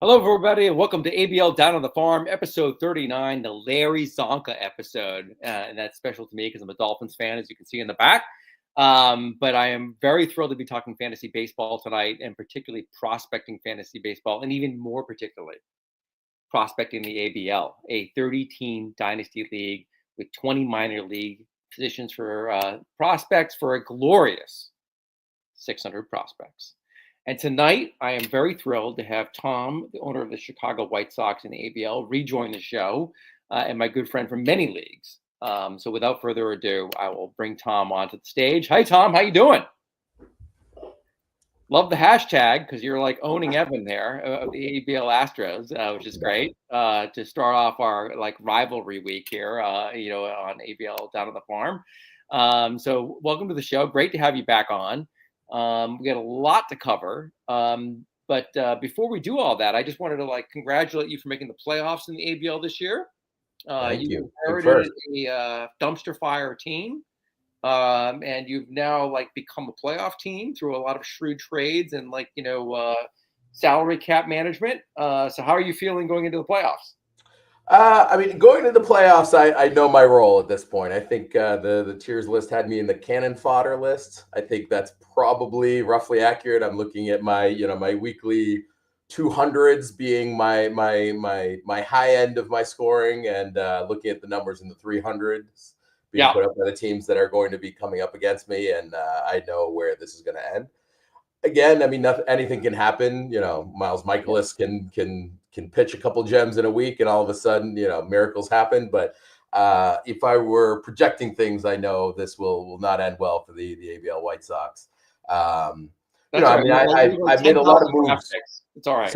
Hello, everybody, and welcome to ABL Down on the Farm, episode 39, the Larry Zonka episode. And that's special to me because I'm a Dolphins fan, as you can see in the back. But I am very thrilled to be talking fantasy baseball tonight, and particularly prospecting fantasy baseball, and even more particularly, prospecting the ABL, a 30-team dynasty league with 20 minor league positions for prospects for a glorious 600 prospects. And tonight, I am very thrilled to have Tom, the owner of the Chicago White Sox in the ABL, rejoin the show, and my good friend from many leagues. So without further ado, I will bring Tom onto the stage. Hi, Tom. How you doing? Love the hashtag because you're like owning Evan there of the ABL Astros, which is great to start off our like rivalry week here, on ABL Down on the Farm. So welcome to the show. Great to have you back on. We got a lot to cover. But before we do all that, I just wanted to congratulate you for making the playoffs in the ABL this year. Thank you. Inherited a dumpster fire team. And you've now become a playoff team through a lot of shrewd trades and salary cap management. So how are you feeling going into the playoffs? Going into the playoffs, I know my role at this point. I think the tiers list had me in the cannon fodder list. I think that's probably roughly accurate. I'm looking at my weekly 200s being my high end of my scoring, and looking at the numbers in the 300s being put up by the teams that are going to be coming up against me, and I know where this is going to end. Again, anything can happen. Miles Michaelis can pitch a couple gems in a week, and all of a sudden, miracles happen. But if I were projecting things, I know this will not end well for the ABL White Sox. I've made a lot of moves. It's all right.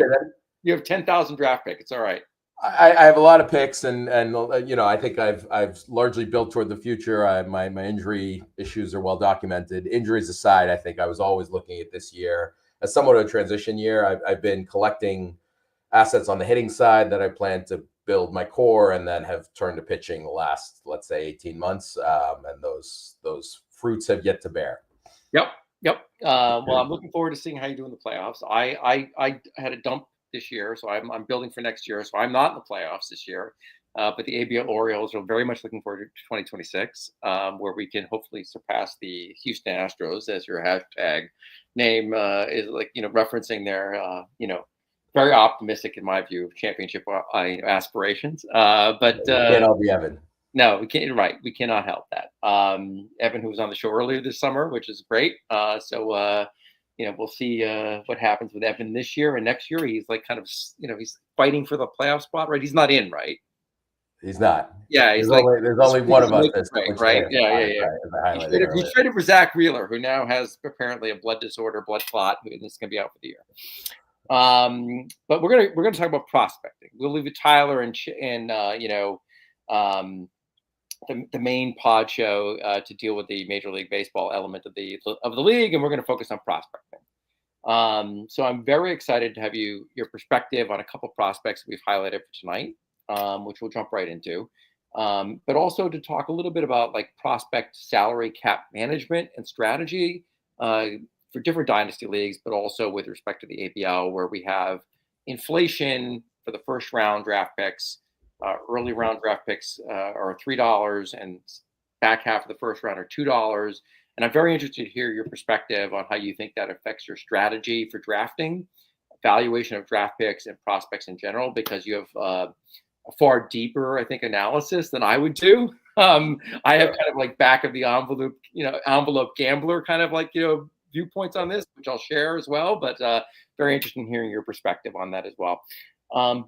You have 10,000 draft picks. It's all right. I have a lot of picks, and I think I've largely built toward the future. My injury issues are well documented. Injuries aside, I think I was always looking at this year as somewhat of a transition year. I've been collecting assets on the hitting side that I plan to build my core, and then have turned to pitching the last, let's say, 18 months, and those fruits have yet to bear. Yep. Well, I'm looking forward to seeing how you do in the playoffs. I had a dump this year, so I'm building for next year. So I'm not in the playoffs this year, but the ABL Orioles are very much looking forward to 2026, where we can hopefully surpass the Houston Astros, as your hashtag name is referencing their very optimistic, in my view, championship aspirations. But can't all be Evan. No, we can't. Right, we cannot help that. Evan, who was on the show earlier this summer, which is great. We'll see what happens with Evan this year and next year. He's he's fighting for the playoff spot, right? He's not in, right? He's not. Yeah, he's there's only one of us that's right. Yeah. He's traded for Zach Wheeler, who now has apparently a blood disorder, blood clot, and is going to be out for the year. But we're gonna talk about prospecting. We'll leave it Tyler and the main pod show to deal with the Major League Baseball element of the league, and we're going to focus on prospecting. So I'm very excited to have your perspective on a couple prospects that we've highlighted for tonight, which we'll jump right into. But also to talk a little bit about prospect salary cap management and strategy for different dynasty leagues, but also with respect to the ABL, where we have inflation for the first round draft picks. Early round draft picks are $3, and back half of the first round are $2. And I'm very interested to hear your perspective on how you think that affects your strategy for drafting, valuation of draft picks, and prospects in general, because you have a far deeper, I think, analysis than I would do. I have kind of back of the envelope gambler kind of viewpoints on this, which I'll share as well. But very interested in hearing your perspective on that as well.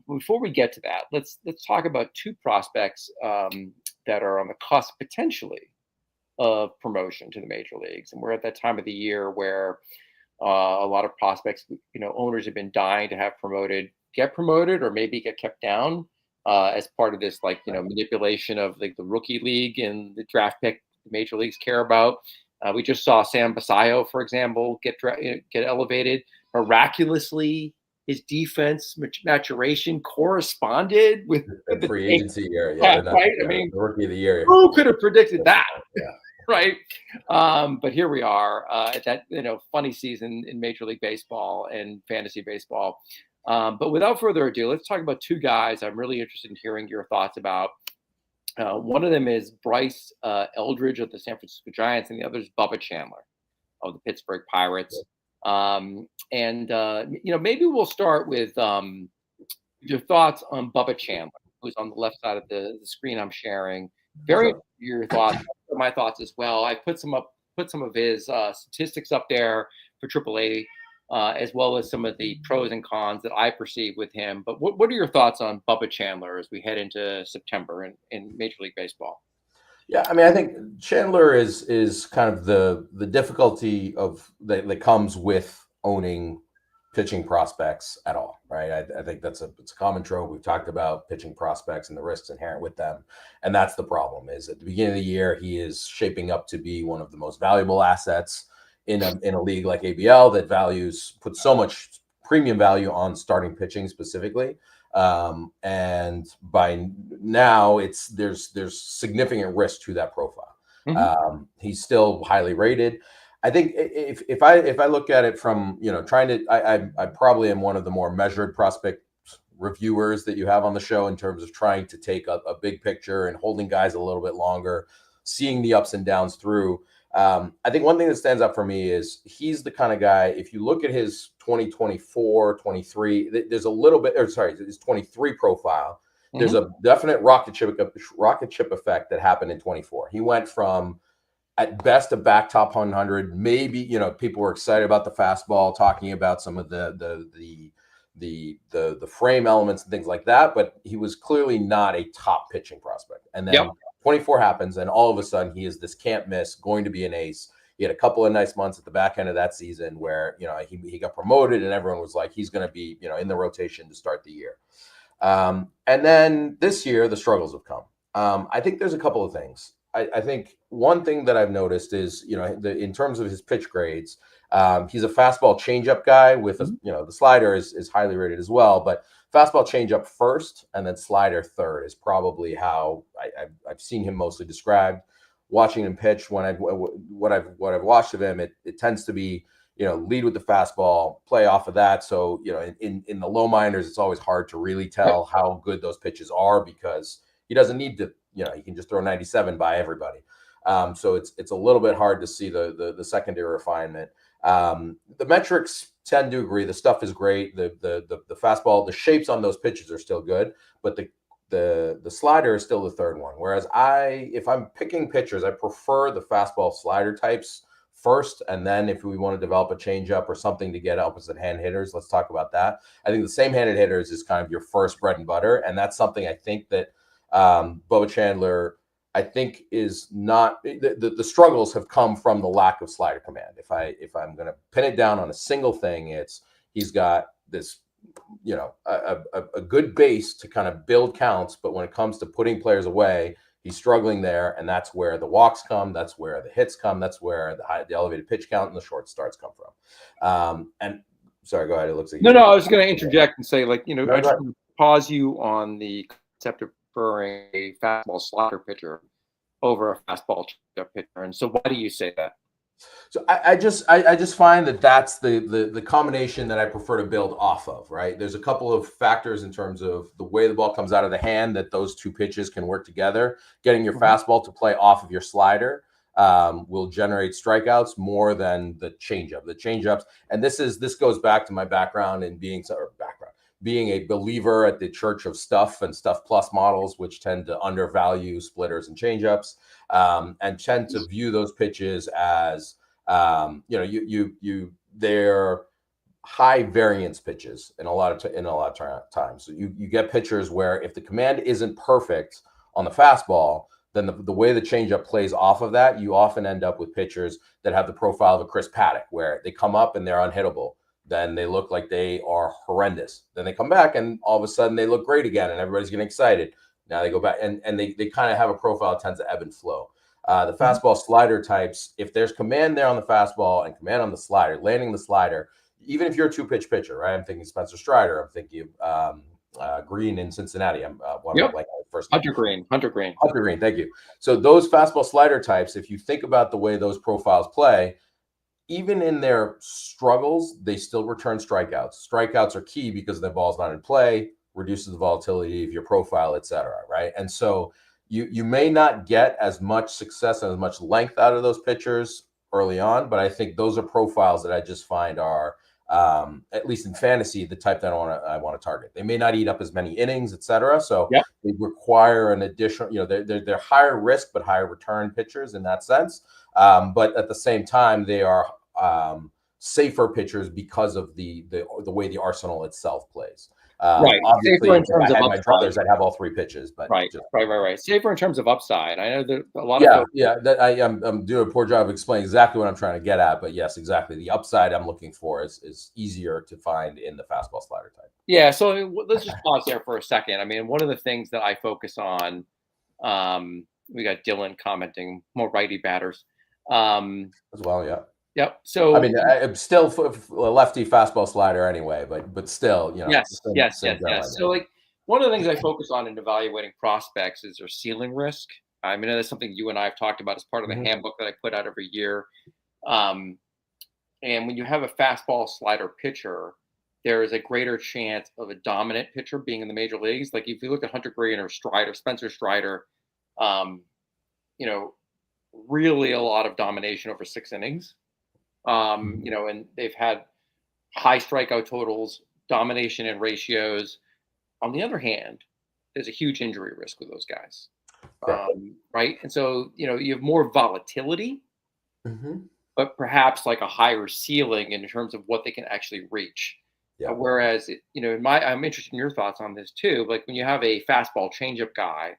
Before we get to that, let's talk about two prospects that are on the cusp potentially of promotion to the major leagues, and we're at that time of the year where a lot of prospects, owners have been dying to have get promoted, or maybe get kept down as part of this manipulation of the rookie league and the draft pick the major leagues care about. We just saw Sam Basayo, for example, get elevated miraculously. His defense maturation corresponded with the free agency year. Right? The rookie of the year. Who could have predicted that? Right. But here we are at that funny season in Major League Baseball and fantasy baseball. But without further ado, let's talk about two guys I'm really interested in hearing your thoughts about. One of them is Bryce Eldridge of the San Francisco Giants, and the other is Bubba Chandler of the Pittsburgh Pirates. Maybe we'll start with your thoughts on Bubba Chandler, who's on the left side of the screen I'm sharing. Very your thoughts, my thoughts as well. I put some of his statistics up there for AAA, as well as some of the pros and cons that I perceive with him. But what are your thoughts on Bubba Chandler as we head into September in Major League Baseball? Yeah, I mean, I think Chandler is kind of the difficulty of that comes with owning pitching prospects at all, right? I think it's a common trope. We've talked about pitching prospects and the risks inherent with them, and that's the problem. Is at the beginning of the year he is shaping up to be one of the most valuable assets in a league like ABL that puts so much premium value on starting pitching specifically. And by now there's significant risk to that profile. He's still highly rated. I think if I look at it from, I probably am one of the more measured prospect reviewers that you have on the show in terms of trying to take a big picture and holding guys a little bit longer, seeing the ups and downs through. I think one thing that stands out for me is he's the kind of guy, if you look at his 2024, 23, there's a little bit, his 23 profile, there's a definite rocket ship effect that happened in 24. He went from at best a back top 100, maybe, people were excited about the fastball, talking about some of the frame elements and things like that, but he was clearly not a top pitching prospect. And then 24 happens, and all of a sudden he is this can't miss, going to be an ace. He had a couple of nice months at the back end of that season where, he got promoted and everyone was like, he's going to be, in the rotation to start the year. And then this year, the struggles have come. I think there's a couple of things. I think one thing that I've noticed is, in terms of his pitch grades, he's a fastball changeup guy with, the slider is highly rated as well, but fastball changeup first and then slider third is probably how I've seen him mostly described. Watching him pitch, what I've watched of him, it tends to be, lead with the fastball, play off of that. So, in the low minors, it's always hard to really tell how good those pitches are because he doesn't need to, he can just throw 97 by everybody. So it's a little bit hard to see the secondary refinement. The metrics tend to agree. The stuff is great. The fastball, the shapes on those pitches are still good, but the slider is still the third one. Whereas if I'm picking pitchers, I prefer the fastball slider types first, and then if we want to develop a changeup or something to get opposite hand hitters, let's talk about that. I think the same handed hitters is kind of your first bread and butter, and that's something I think that Bubba Chandler, I think, is not the struggles have come from the lack of slider command. If I'm going to pin it down on a single thing, it's he's got this, a good base to kind of build counts, but when it comes to putting players away, he's struggling there, and that's where the walks come, that's where the hits come, that's where the elevated pitch count and the short starts come from. And sorry, go ahead. It looks like no. I was going to interject and say, I just pause you on the concept of preferring a fastball slider pitcher over a fastball pitcher. And so why do you say that? So I just find that that's the combination that I prefer to build off of, right? There's a couple of factors in terms of the way the ball comes out of the hand that those two pitches can work together. Getting your fastball to play off of your slider will generate strikeouts more than the changeup. The changeups, and this goes back to my background in being a believer at the Church of Stuff and Stuff Plus models, which tend to undervalue splitters and changeups, and tend to view those pitches as, they're high variance pitches in a lot of times. So you get pitchers where if the command isn't perfect on the fastball, then the way the changeup plays off of that, you often end up with pitchers that have the profile of a Chris Paddock, where they come up and they're unhittable. Then they look like they are horrendous. Then they come back and all of a sudden they look great again and everybody's getting excited. Now they go back and they kind of have a profile that tends to ebb and flow. The fastball slider types, if there's command there on the fastball and command on the slider, landing the slider, even if you're a two-pitch pitcher, right? I'm thinking Spencer Strider. I'm thinking Green in Cincinnati. Hunter Green. Hunter Green, thank you. So those fastball slider types, if you think about the way those profiles play, even in their struggles, they still return strikeouts. Strikeouts are key because the ball's not in play, reduces the volatility of your profile, et cetera, right? And so you may not get as much success and as much length out of those pitchers early on, but I think those are profiles that I just find are, at least in fantasy, the type that I want to target. They may not eat up as many innings, et cetera. So Yep. they require an additional, they're higher risk but higher return pitchers in that sense. But at the same time, they are safer pitchers because of the way the arsenal itself plays. Right. Obviously, Safer in if terms I of had my upside. druthers, I'd have all three pitches. But Right. Safer in terms of upside. I know that a lot of folks. I'm doing a poor job of explaining exactly what I'm trying to get at. But yes, exactly. The upside I'm looking for is easier to find in the fastball slider type. Yeah. So let's just pause there for a second. I mean, one of the things that I focus on, we got Dylan commenting, more righty batters. As well, yeah. Yep. So I mean, I'm still a lefty fastball slider anyway, but still, yes. same So like one of the things I focus on in evaluating prospects is their ceiling risk. I mean, that's something you and I have talked about as part of the handbook that I put out every year. And when you have a fastball slider pitcher, there is a greater chance of a dominant pitcher being in the major leagues. Like if you look at Hunter Green or Spencer Strider, really a lot of domination over 6 innings. And they've had high strikeout totals, domination in ratios. On the other hand, there's a huge injury risk with those guys. Right. And so, you have more volatility, but perhaps like a higher ceiling in terms of what they can actually reach. Yeah. Whereas, I'm interested in your thoughts on this too. Like when you have a fastball changeup guy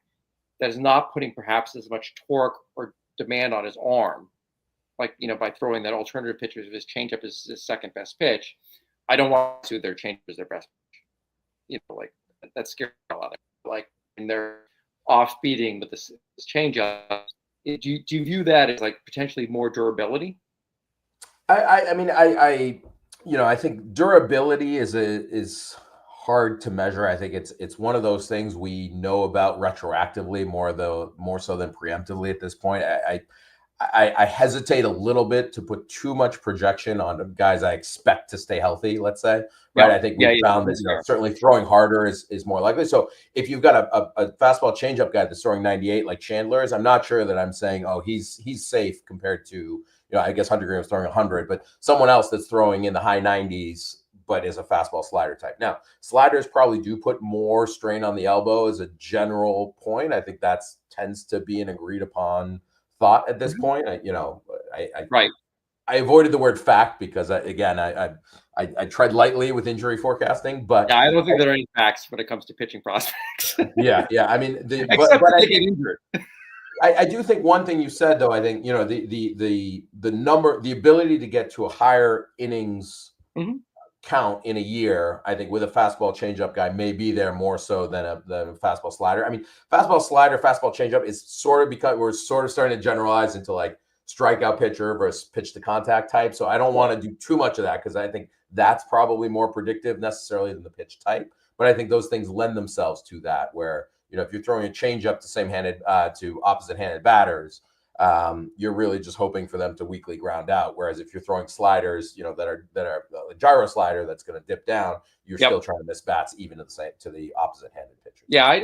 that is not putting perhaps as much torque or demand on his arm, like, by throwing that alternative pitch of his changeup is his second best pitch, I don't want to their changeup as their best pitch. Like that's scary a lot. Like when they're off speeding with this changeup, do you view that as like potentially more durability? I think durability is hard to measure. I think it's one of those things we know about retroactively more so than preemptively at this point. I hesitate a little bit to put too much projection on guys I expect to stay healthy, let's say, right? Yeah. I think we found that certainly throwing harder is more likely. So if you've got a fastball changeup guy that's throwing 98 like Chandler's, I'm not sure that I'm saying, oh, he's safe compared to, I guess Hunter Green was throwing 100, but someone else that's throwing in the high 90s but is a fastball slider type. Now, sliders probably do put more strain on the elbow as a general point. I think that tends to be an agreed upon thought at this point. I avoided the word fact because I tread lightly with injury forecasting, but I don't think there are any facts when it comes to pitching prospects. Yeah. I mean, except but I get injured. I do think one thing you said though, I think the ability to get to a higher innings count in a year, I think with a fastball changeup guy may be there more so than a fastball slider. I mean, fastball slider, fastball changeup is sort of because we're sort of starting to generalize into like strikeout pitcher versus pitch to contact type. So I don't want to do too much of that because I think that's probably more predictive necessarily than the pitch type. But I think those things lend themselves to that where, if you're throwing a changeup to opposite-handed batters, you're really just hoping for them to weakly ground out. Whereas if you're throwing sliders, that are a gyro slider that's going to dip down, you're still trying to miss bats even to the opposite-handed pitchers. Yeah,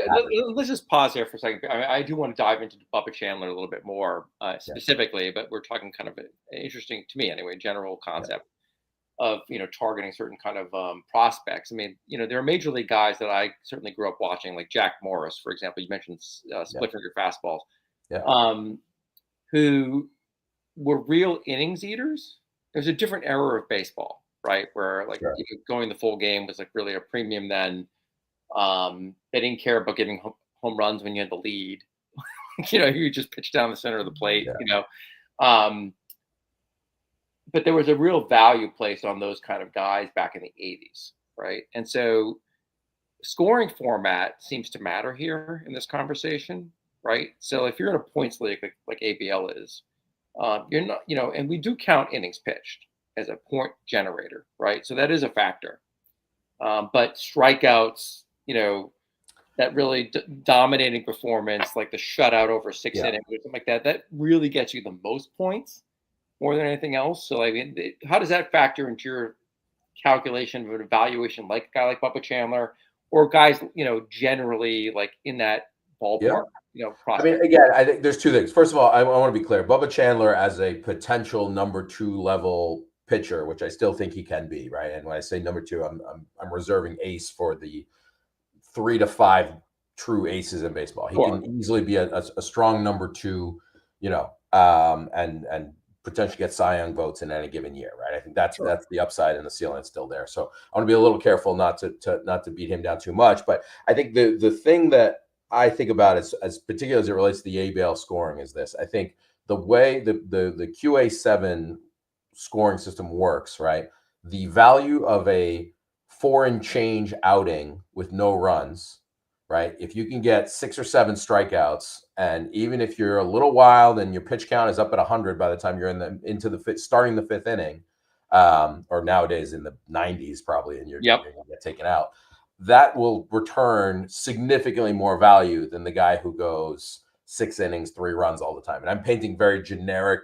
let's just pause here for a second. I do want to dive into Bubba Chandler a little bit more specifically, but we're talking kind of an interesting, to me anyway, general concept of targeting certain kind of prospects. I mean, there are major league guys that I certainly grew up watching, like Jack Morris, for example. You mentioned split finger fastballs. Who were real innings eaters. There's a different era of baseball, right? Where like going the full game was like really a premium then. They didn't care about getting home runs when you had the lead. You just pitch down the center of the plate, but there was a real value placed on those kind of guys back in the 80s, right? And so scoring format seems to matter here in this conversation. Right. So if you're in a points league like ABL is, you're not, and we do count innings pitched as a point generator. Right. So that is a factor. But strikeouts, that really dominating performance, like the shutout over 6 innings or something like that, that really gets you the most points. more than anything else. So, like, how does that factor into your calculation of an evaluation, like a guy like Bubba Chandler, or guys, generally like in that Yeah. ballpark, I mean, prospect? again, I think there's two things. First of all, I want to be clear. Bubba Chandler as a potential number two level pitcher, which I still think he can be, right? And when I say number two, I'm reserving ace for the 3 to 5 true aces in baseball. He Sure, can easily be a strong number two, and potentially get Cy Young votes in any given year, right? I think that's sure. the upside and the ceiling is still there. So I want to be a little careful not to beat him down too much. But I think the thing that I think about as particularly as it relates to the ABL scoring is this. I think the way the QA7 scoring system works, right? The value of a 4 and change outing with no runs, right? If you can get 6 or 7 strikeouts, and even if you're a little wild and your pitch count is up at 100 by the time you're into the starting the fifth inning, or nowadays in the 90s probably, and Yep. you're going to get taken out, that will return significantly more value than the guy who goes 6 innings, 3 runs all the time. And I'm painting very generic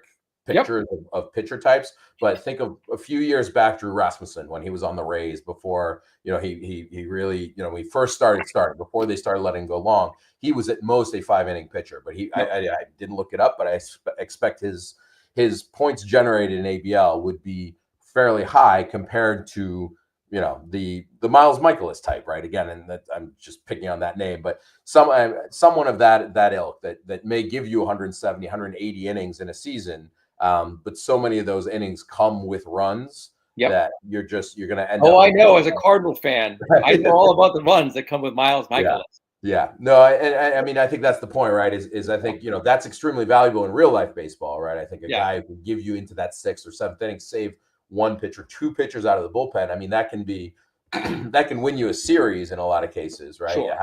Yep. pictures of pitcher types, but think of a few years back, Drew Rasmussen, when he was on the Rays before, he really, when he first started before they started letting him go long, he was at most a 5 inning pitcher. But Yep. I didn't look it up, but I expect his points generated in ABL would be fairly high compared to the Miles Michaelis type, right? Again, and that I'm just picking on that name, but someone of that ilk that may give you 170, 180 innings in a season. But so many of those innings come with runs Yep. that you're going to end Oh, up I with. know. As a Cardinal fan, I know all about the runs that come with Miles Yeah. Michaelis. Yeah. No, and I mean, I think that's the point, right? Is I think, that's extremely valuable in real life baseball, right? I think a Yeah. guy who can give you into that 6 or 7th inning, save one pitcher, 2 pitchers out of the bullpen. I mean, that can be, that can win you a series in a lot of cases, right? Sure.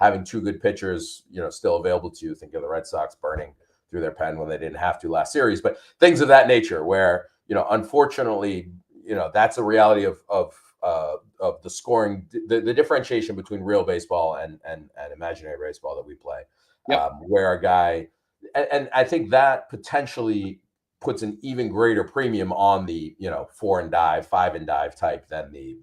Having 2 good pitchers, still available to you. Think of the Red Sox burning through their pen when they didn't have to last series, but things of that nature where, unfortunately, that's a reality of the scoring, the differentiation between real baseball and imaginary baseball that we play, Yep. where a guy, and I think that potentially puts an even greater premium on the 4 and dive, 5 and dive type than the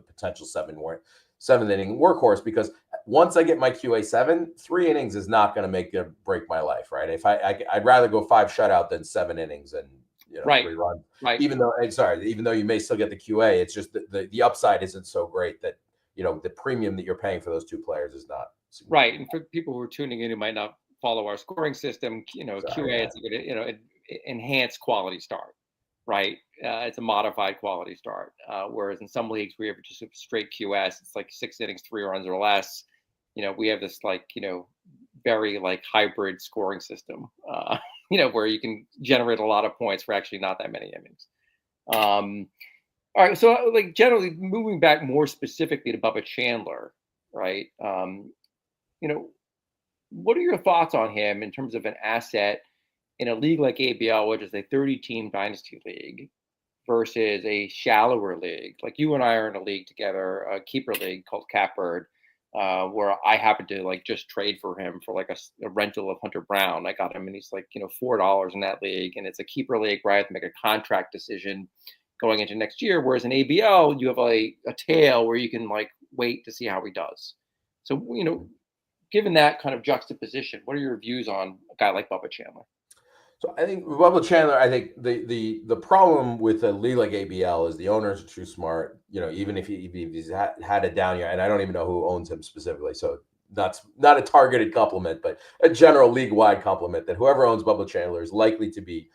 potential 7th inning workhorse, because once I get my QA7, 3 innings is not going to make or break my life, right? If I'd rather go 5 shutout than 7 innings and Right. 3 runs. Right. Even though you may still get the QA, it's just the upside isn't so great that the premium that you're paying for those 2 players is not Right. significant. And for people who are tuning in who might not follow our scoring system, Sorry, QA, yeah. it's a good, enhanced quality start, right? It's a modified quality start. Whereas in some leagues we have just a straight QS, it's like 6 innings, 3 runs or less. We have this like, very like hybrid scoring system, where you can generate a lot of points for actually not that many innings. All right. So like generally moving back more specifically to Bubba Chandler, right? You know, what are your thoughts on him in terms of an asset in a league like ABL, which is a 30-team dynasty league, versus a shallower league? Like you and I are in a league together, a keeper league called Catbird, where I happened to like just trade for him for like a rental of Hunter Brown. I got him, and he's like $4 in that league, and it's a keeper league where I have to make a contract decision going into next year. Whereas in ABL, you have a tail where you can like wait to see how he does. So given that kind of juxtaposition, what are your views on a guy like Bubba Chandler? So I think Bubba Chandler, I think the problem with a league like ABL is the owners are too smart. Even if he's had a down year, and I don't even know who owns him specifically, so that's not a targeted compliment, but a general league wide compliment that whoever owns Bubba Chandler is likely to be,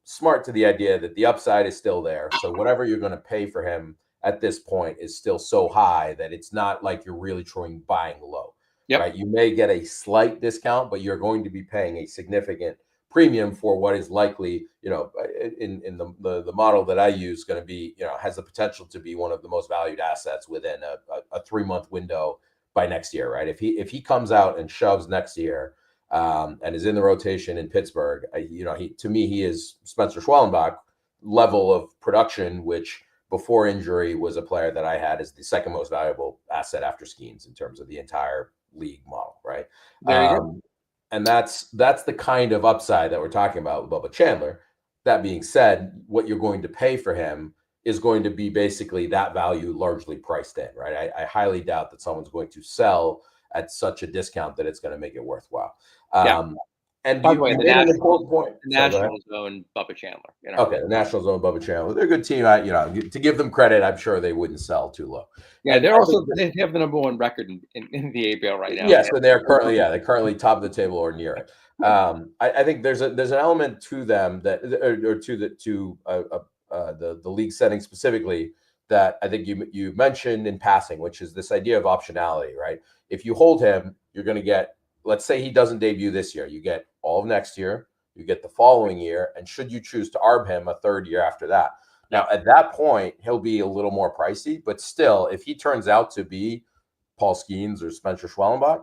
smart to the idea that the upside is still there. So whatever you're going to pay for him at this point is still so high that it's not like you're really trying buying low, Yep. right? You may get a slight discount, but you're going to be paying a significant premium for what is likely, in the model that I use, going to be, has the potential to be one of the most valued assets within a 3-month window by next year, right? If he comes out and shoves next year, and is in the rotation in Pittsburgh, to me, he is Spencer Schwellenbach level of production, which before injury was a player that I had as the second most valuable asset after Skeens in terms of the entire league model, right? There you go. And that's the kind of upside that we're talking about with Bubba Chandler. That being said, what you're going to pay for him is going to be basically that value largely priced in, right? I highly doubt that someone's going to sell at such a discount that it's going to make it worthwhile. Yeah. And By the you way, the made an important point. Nationals own Bubba Chandler in our Okay, league. the Nationals own Bubba Chandler. They're a good team. To give them credit, I'm sure they wouldn't sell too low. Yeah, And they have the #1 record in the ABL right now. Yes, and they're currently top of the table or near it. I think there's an element to them that or to the league setting specifically that I think you mentioned in passing, which is this idea of optionality, right? If you hold him, you're going to get, let's say he doesn't debut this year, you get all of next year, you get the following year, and should you choose to arb him a third year after that. Now, at that point, he'll be a little more pricey, but still, if he turns out to be Paul Skeens or Spencer Schwellenbach,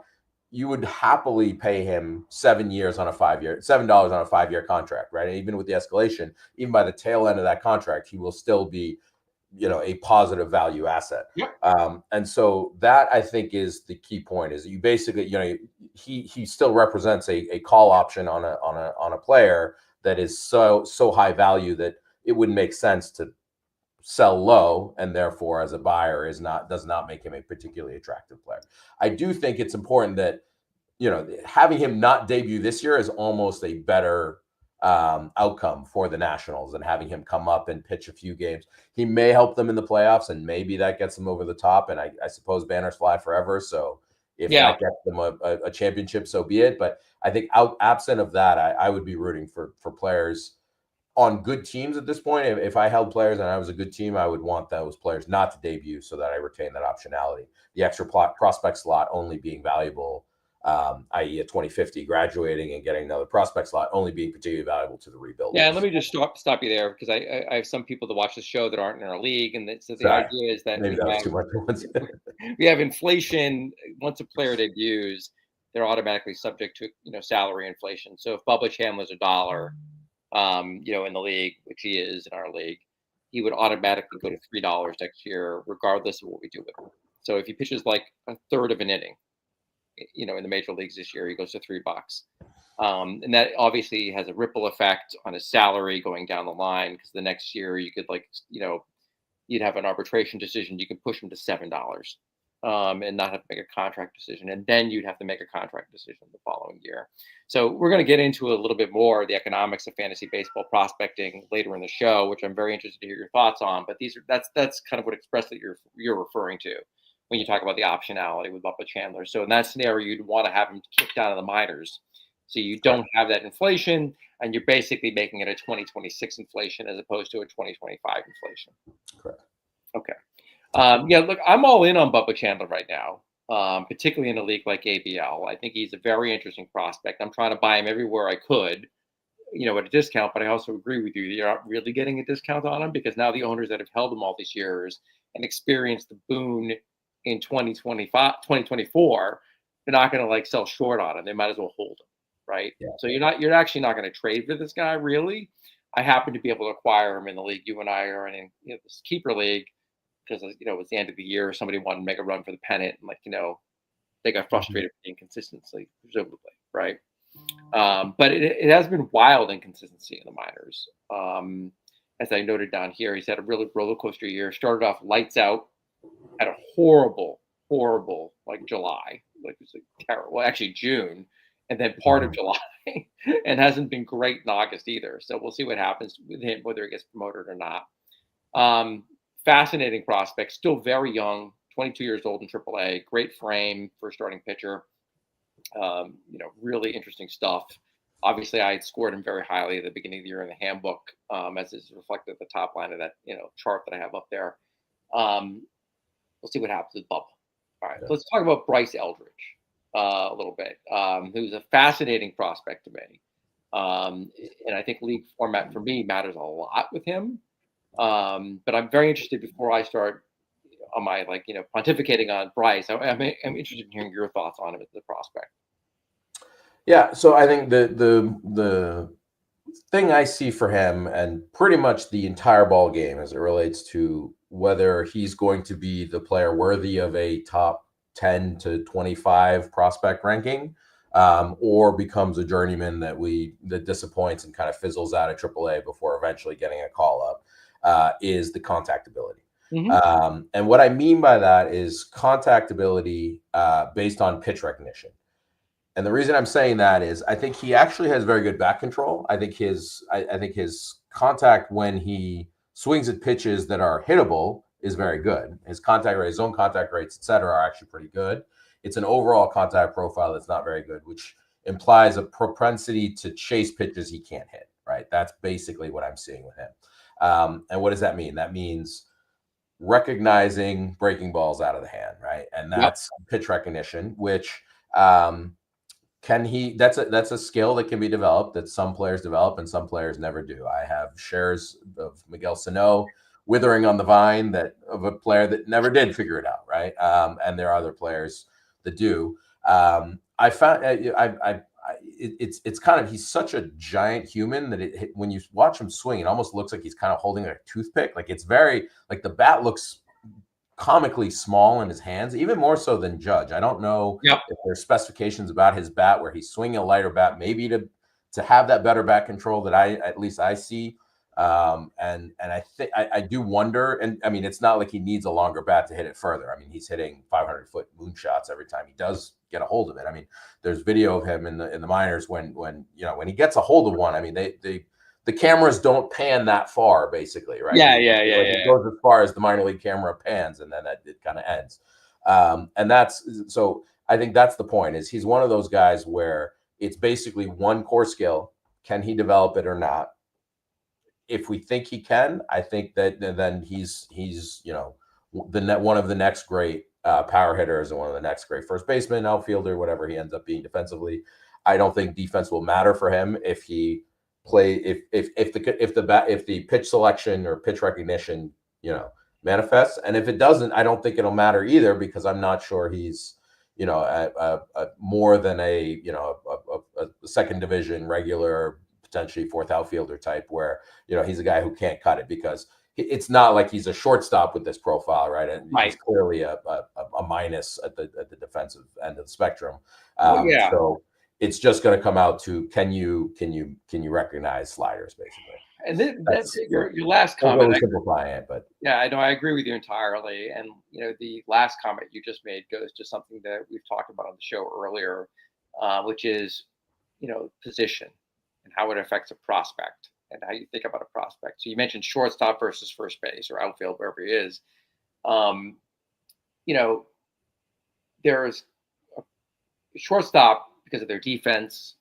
you would happily pay him $7 on a 5-year contract, right? And even with the escalation, even by the tail end of that contract, he will still be, a positive value asset. Yep. And so that I think is the key point, is that you basically, he still represents a call option on a player that is so high value that it wouldn't make sense to sell low, and therefore as a buyer does not make him a particularly attractive player. I do think it's important that having him not debut this year is almost a better outcome for the Nationals than having him come up and pitch a few games. He may help them in the playoffs, and maybe that gets them over the top. And I suppose banners fly forever, so if that gets them a championship, so be it. But I think absent of that, I would be rooting for players on good teams at this point. If I held players and I was a good team, I would want those players not to debut so that I retain that optionality. The extra prospect slot only being valuable, i.e. a 2050 graduating and getting another prospect slot only being particularly valuable to the rebuild. Yeah, and let me just stop you there, because I have some people that watch the show that aren't in our league, and so the idea is that we have inflation. Once a player debuts, they're automatically subject to salary inflation. So if Bubba Chandler's $1, in the league, which he is in our league, he would automatically go to $3 next year, regardless of what we do with him. So if he pitches like a third of an inning, in the major leagues this year, he goes to $3. And that obviously has a ripple effect on his salary going down the line, because the next year you could you'd have an arbitration decision. You can push him to $7 and not have to make a contract decision. And then you'd have to make a contract decision the following year. So we're going to get into a little bit more the economics of fantasy baseball prospecting later in the show, which I'm very interested to hear your thoughts on. But that's kind of what expressly you're referring to when you talk about the optionality with Bubba Chandler. So in that scenario, you'd want to have him kicked out of the minors, so you don't have that inflation, and you're basically making it a 2026 inflation as opposed to a 2025 inflation. Correct. Okay. Look, I'm all in on Bubba Chandler right now, particularly in a league like ABL. I think he's a very interesting prospect. I'm trying to buy him everywhere I could, at a discount, but I also agree with you. You're not really getting a discount on him, because now the owners that have held him all these years and experienced the boon in 2024, they're not going to sell short on him. They might as well hold him. Right. Yeah. So you're actually not going to trade for this guy, really. I happen to be able to acquire him in the league you and I are in, this keeper league, because it was the end of the year. Somebody wanted to make a run for the pennant, and they got frustrated with the inconsistency, presumably, right? But it has been wild inconsistency in the minors. As I noted down here, he's had a really roller coaster year. Started off lights out, had a horrible July, it was terrible. Well, actually June. And then part of July, and hasn't been great in August either. So we'll see what happens with him, whether he gets promoted or not. Fascinating prospect, still very young, 22 years old in AAA. Great frame for a starting pitcher. Really interesting stuff. Obviously, I had scored him very highly at the beginning of the year in the handbook, as is reflected at the top line of that chart that I have up there. We'll see what happens with Bubba. All right, let's talk about Bryce Eldridge a little bit, who's a fascinating prospect to me. And I think league format for me matters a lot with him. But I'm very interested, before I start on my pontificating on Bryce, I'm interested in hearing your thoughts on him as a prospect. Yeah, so I think the thing I see for him, and pretty much the entire ball game as it relates to whether he's going to be the player worthy of a top 10 to 25 prospect ranking, or becomes a journeyman that disappoints and kind of fizzles out at AAA before eventually getting a call up, is the contactability. And what I mean by that is contactability based on pitch recognition. And the reason I'm saying that is I think he actually has very good back control. I think his contact when he swings at pitches that are hittable is very good. His contact rate, his zone contact rates, et cetera, are actually pretty good. It's an overall contact profile that's not very good, which implies a propensity to chase pitches he can't hit, right? That's basically what I'm seeing with him. And what does that mean? That means recognizing breaking balls out of the hand, right? And that's pitch recognition, which that's a skill that can be developed, that some players develop and some players never do. I have shares of Miguel Sano withering on the vine of a player that never did figure it out, right? And there are other players that do. I found it's kind of, he's such a giant human that when you watch him swing, it almost looks like he's kind of holding a toothpick. Like it's very, like the bat looks comically small in his hands, even more so than Judge. I don't know if there's specifications about his bat where he's swinging a lighter bat, maybe to have that better bat control that at least I see. And I think I do wonder, and I mean, it's not like he needs a longer bat to hit it further. I mean, he's hitting 500-foot moonshots every time he does get a hold of it. I mean, there's video of him in the minors when he gets a hold of one. I mean, the cameras don't pan that far, basically, right? It goes as far as the minor league camera pans, and then it kind of ends. And so I think that's the point, is he's one of those guys where it's basically one core skill. Can he develop it or not? If we think he can, I think that then he's one of the next great power hitters and one of the next great first baseman, outfielder, whatever he ends up being defensively. I don't think defense will matter for him if he if the pitch selection or pitch recognition manifests, and if it doesn't, I don't think it'll matter either, because I'm not sure he's more than a second division regular, potentially fourth outfielder type, where he's a guy who can't cut it, because it's not like he's a shortstop with this profile, right? And he's clearly a minus at the defensive end of the spectrum. So it's just going to come out to can you recognize sliders, basically. And that's your last comment. I'm really simplifying it, but I know I agree with you entirely. And the last comment you just made goes to something that we've talked about on the show earlier, which is position and how it affects a prospect and how you think about a prospect. So you mentioned shortstop versus first base or outfield, wherever he is. There's a shortstop, because of their defense,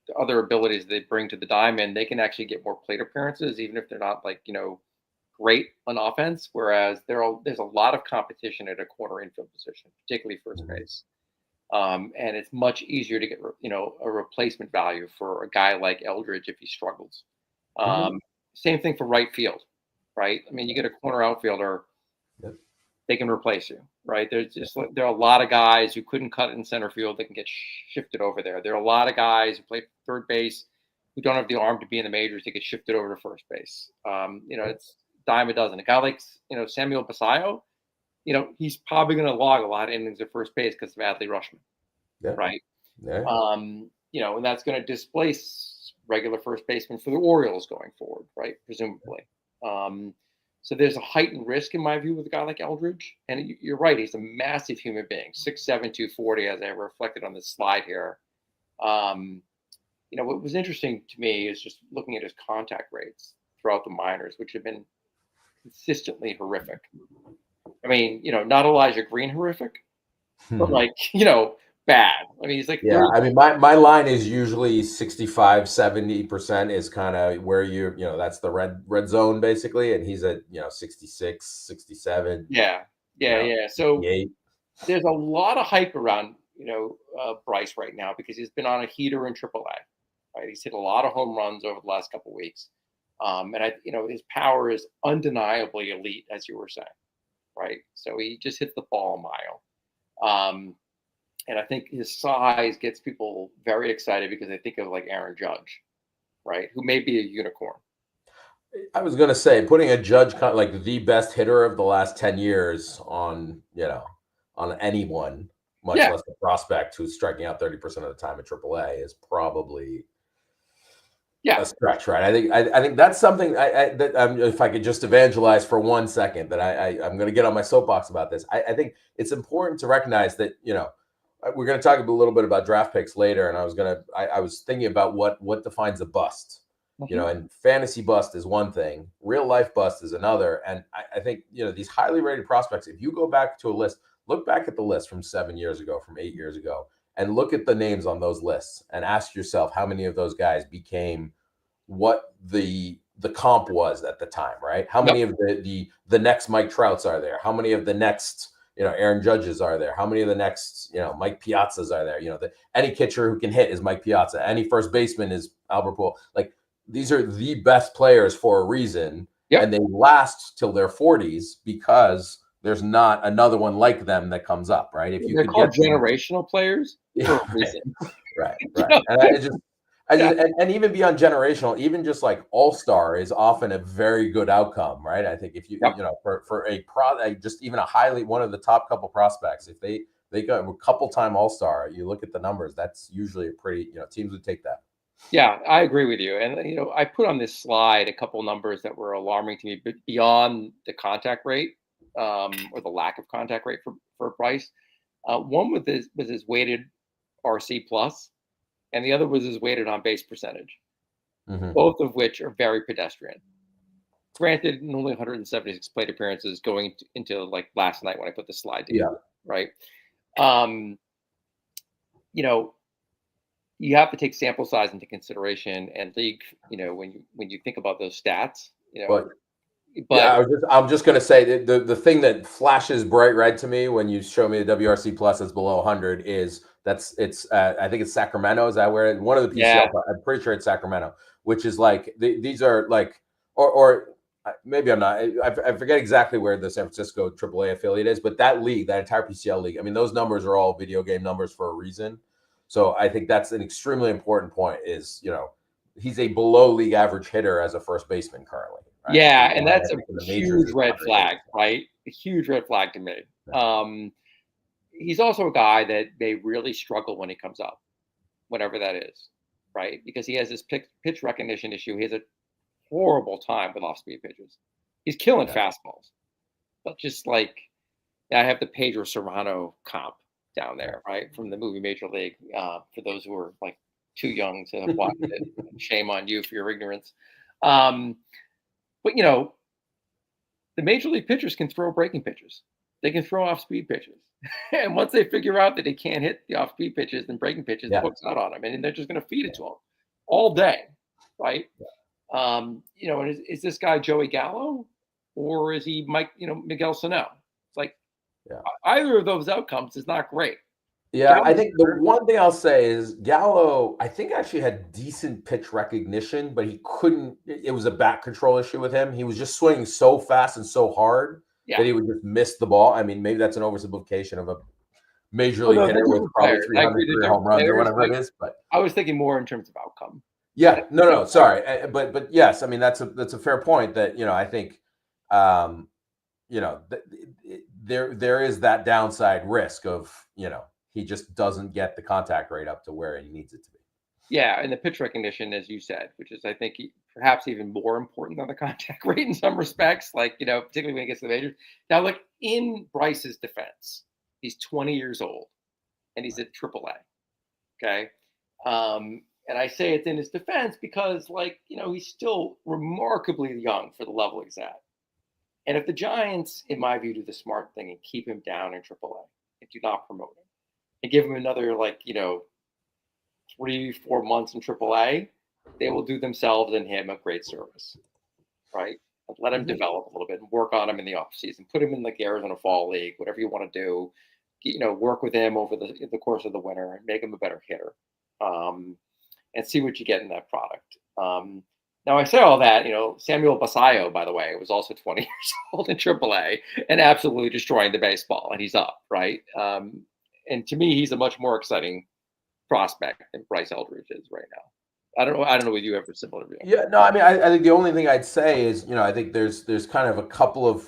the other abilities they bring to the diamond, they can actually get more plate appearances, even if they're not great on offense. Whereas there's a lot of competition at a corner infield position, particularly first base. And it's much easier to get, a replacement value for a guy like Eldridge if he struggles. Same thing for right field, right? I mean, you get a corner outfielder, they can replace you, right? There are a lot of guys who couldn't cut it in center field that can get shifted over there. There are a lot of guys who play third base who don't have the arm to be in the majors to get shifted over to first base. It's dime a dozen. A guy like Samuel Basayo, he's probably going to log a lot of innings at first base because of Adley Rutschman, right? And that's going to displace regular first baseman for the Orioles going forward, right? Presumably. So there's a heightened risk, in my view, with a guy like Eldridge. And you're right, he's a massive human being, 6'7", 240, as I reflected on this slide here. What was interesting to me is just looking at his contact rates throughout the minors, which have been consistently horrific. I mean, not Elijah Green horrific, but bad. I mean, he's like, I mean, my line is usually 65-70% is kind of where that's the red zone basically, and he's at 66, 67. So there's a lot of hype around Bryce right now, because he's been on a heater in AAA, right? He's hit a lot of home runs over the last couple of weeks, and his power is undeniably elite, as you were saying, right? So he just hit the ball a mile. And I think his size gets people very excited because they think of Aaron Judge, right? Who may be a unicorn. I was going to say, putting a Judge the best hitter of the last 10 years on anyone much less a prospect who's striking out 30% of the time at AAA is probably a stretch, right? I think that's something if I could just evangelize for 1 second, that I'm going to get on my soapbox about this. I think it's important to recognize that, we're going to talk a little bit about draft picks later, and I was thinking about what defines a bust. And fantasy bust is one thing, real life bust is another. And I think, these highly rated prospects, if you go back to a list, look back at the list from 7 years ago, from 8 years ago, and look at the names on those lists and ask yourself how many of those guys became what the comp was at the time, right? How many of the next Mike Trouts are there? How many of the next, Aaron Judges are there? How many of the next, Mike Piazzas are there? Any pitcher who can hit is Mike Piazza. Any first baseman is Albert Pujols. Like, these are the best players for a reason, and they last till their 40s because there's not another one like them that comes up, right? If they're called generational players for a reason. Right. And even beyond generational, even just like all-star is often a very good outcome, right? I think if you for just even one of the top couple prospects, if they got a couple time all-star, you look at the numbers, that's usually a pretty, teams would take that. Yeah, I agree with you. And, I put on this slide a couple numbers that were alarming to me, but beyond the contact rate, or the lack of contact rate for Bryce. One was his weighted RC plus, and the other was his weighted on base percentage, both of which are very pedestrian. Granted, only 176 plate appearances going into like last night when I put the slide together, right? You have to take sample size into consideration, and league, when you think about those stats, I'm just going to say the thing that flashes bright red to me when you show me the WRC plus that's below 100 is I think it's Sacramento. Is that where one of the PCL? I'm pretty sure it's Sacramento, which is like these are like, or maybe I'm not. I forget exactly where the San Francisco AAA affiliate is, but that league, that entire PCL league, I mean, those numbers are all video game numbers for a reason. So I think that's an extremely important point. Is he's a below league average hitter as a first baseman currently. Right? Yeah, and that's a huge red flag, right? A huge red flag to me. Yeah. He's also a guy that may really struggle when he comes up, whatever that is, right? Because he has this pitch recognition issue. He has a horrible time with off-speed pitches. He's killing fastballs, but just like I have the Pedro Serrano comp down there, right, from the movie Major League. For those who are like too young to have watched it, shame on you for your ignorance. But the Major League pitchers can throw breaking pitches. They can throw off-speed pitches. And once they figure out that they can't hit the off-speed pitches, then breaking pitches books out on them, and they're just going to feed it to them all day, right? And is this guy Joey Gallo, or is he Miguel Sano? It's like either of those outcomes is not great. Yeah, I think the one thing I'll say is Gallo, I think, actually had decent pitch recognition, but he couldn't. It was a bat control issue with him. He was just swinging so fast and so hard that he would just miss the ball. I mean, maybe that's an oversimplification of a major league hitter with probably 300 home runs or whatever it is. But I was thinking more in terms of outcome. Yeah, no, sorry, but yes, I mean that's a fair point. That I think, there is that downside risk of he just doesn't get the contact rate up to where he needs it to be. Yeah, and the pitch recognition, as you said, which is I think perhaps even more important than the contact rate in some respects, like particularly when he gets to the majors. Now, look, in Bryce's defense, he's 20 years old and he's at AAA. Okay. And I say it's in his defense because, he's still remarkably young for the level he's at. And if the Giants, in my view, do the smart thing and keep him down in AAA and do not promote him and give him another, 3-4 months in AAA, they will do themselves and him a great service, right? Let him develop a little bit and work on him in the offseason. Put him in the Arizona Fall League, whatever you want to do. Work with him over the course of the winter and make him a better hitter. And see what you get in that product. Now, I say all that, Samuel Basayo, by the way, was also 20 years old in AAA and absolutely destroying the baseball, and he's up, right? And to me, he's a much more exciting prospect than Bryce Eldridge is right now. I don't know what you have for similar view. Yeah, no, I mean, I think the only thing I'd say is, I think there's kind of a couple of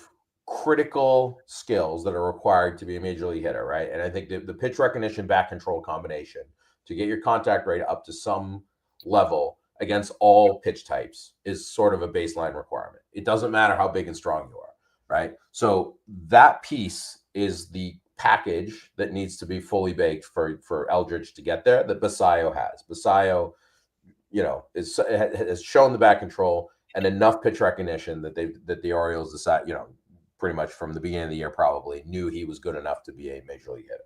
critical skills that are required to be a major league hitter, right? And I think the pitch recognition, back control combination to get your contact rate up to some level against all pitch types is sort of a baseline requirement. It doesn't matter how big and strong you are, right? So that piece is the package that needs to be fully baked for Eldridge to get there that Basayo has. Basayo, has shown the back control and enough pitch recognition that the Orioles decide, pretty much from the beginning of the year probably knew he was good enough to be a major league hitter.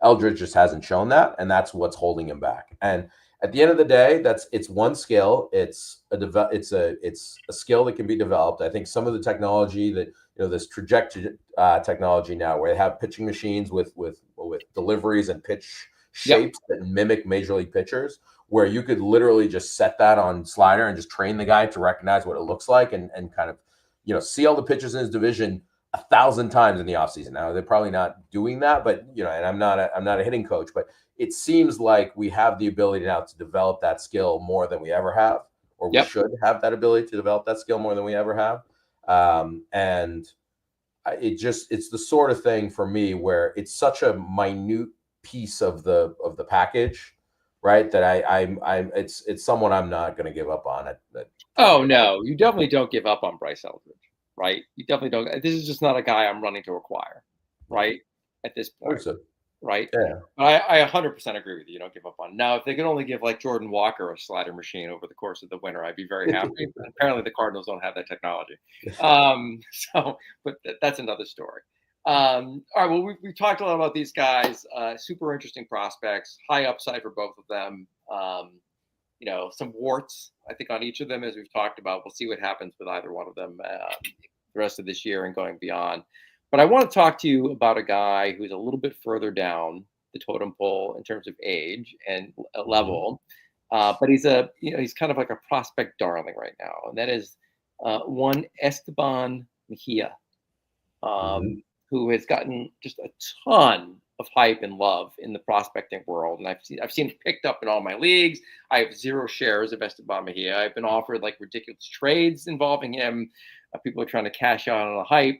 Eldridge just hasn't shown that, and that's what's holding him back. And at the end of the day, it's one skill. It's a skill that can be developed. I think some of the technology that this trajectory technology now, where they have pitching machines with deliveries and pitch shapes that mimic major league pitchers, where you could literally just set that on slider and just train the guy to recognize what it looks like and kind of see all the pitchers in his division 1,000 times in the offseason. Now they're probably not doing that, but and I'm not a hitting coach, but it seems like we have the ability now to develop that skill more than we ever have, or we should have that ability to develop that skill more than we ever have. And it's the sort of thing for me where it's such a minute piece of the package, right? That it's someone I'm not going to give up on it. Oh no, you definitely don't give up on Bryce Eldridge, right? You definitely don't. This is just not a guy I'm running to acquire, right? At this point, right? Yeah. I 100% agree with you. You don't give up on. Now, if they could only give like Jordan Walker a slider machine over the course of the winter, I'd be very happy. But apparently, the Cardinals don't have that technology. But that's another story. All right. Well, we've talked a lot about these guys. Super interesting prospects, high upside for both of them. Some warts, I think, on each of them, as we've talked about. We'll see what happens with either one of them the rest of this year and going beyond. But I want to talk to you about a guy who's a little bit further down the totem pole in terms of age and level. But he's kind of like a prospect darling right now. And that is one Esteban Mejia, who has gotten just a ton of hype and love in the prospecting world. And I've seen it picked up in all my leagues. I have 0 shares of Esteban Mejia. I've been offered like ridiculous trades involving him. People are trying to cash out on the hype.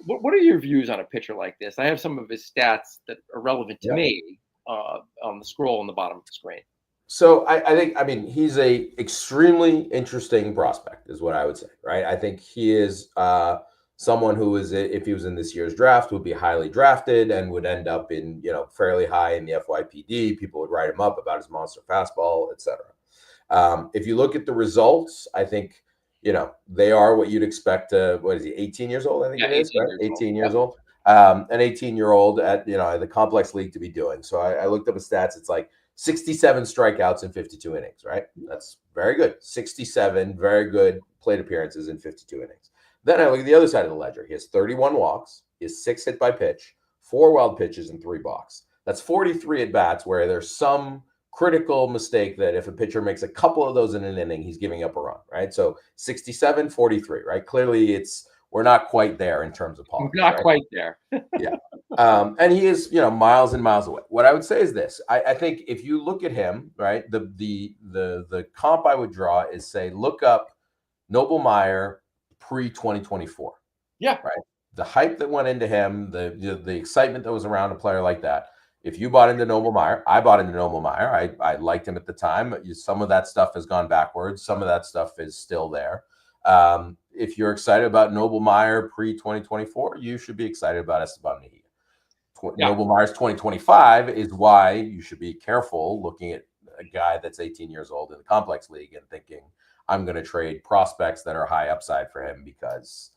What are your views on a pitcher like this? I have some of his stats that are relevant to me on the scroll on the bottom of the screen. So I think he's a extremely interesting prospect is what I would say, right? I think he is someone who is, if he was in this year's draft, would be highly drafted and would end up in, fairly high in the FYPD. People would write him up about his monster fastball, etc. If you look at the results, I think, they are what you'd expect. What is he, 18 years old? I think it is, right? 18 years old. An 18-year-old at, the complex league to be doing. So I looked up his stats. It's like 67 strikeouts in 52 innings, right? That's very good. 67 very good plate appearances in 52 innings. Then I look at the other side of the ledger. He has 31 walks. He has 6 hit by pitch, 4 wild pitches, and 3 balks. That's 43 at bats where there's some critical mistake that if a pitcher makes a couple of those in an inning, he's giving up a run, right? So 67, 43, right? Clearly we're not quite there in terms of polish. We're not quite there. Yeah. And he is, miles and miles away. What I would say is this. I think if you look at him, right, the comp I would draw is, say, look up Noble Meyer pre-2024. Yeah. Right. The hype that went into him, the excitement that was around a player like that. If you bought into Noble Meyer, I bought into Noble Meyer. I liked him at the time. Some of that stuff has gone backwards. Some of that stuff is still there. If you're excited about Noble Meyer pre-2024, you should be excited about Esteban Mejia. Noble Meyer's 2025 is why you should be careful looking at a guy that's 18 years old in the complex league and thinking, I'm going to trade prospects that are high upside for him because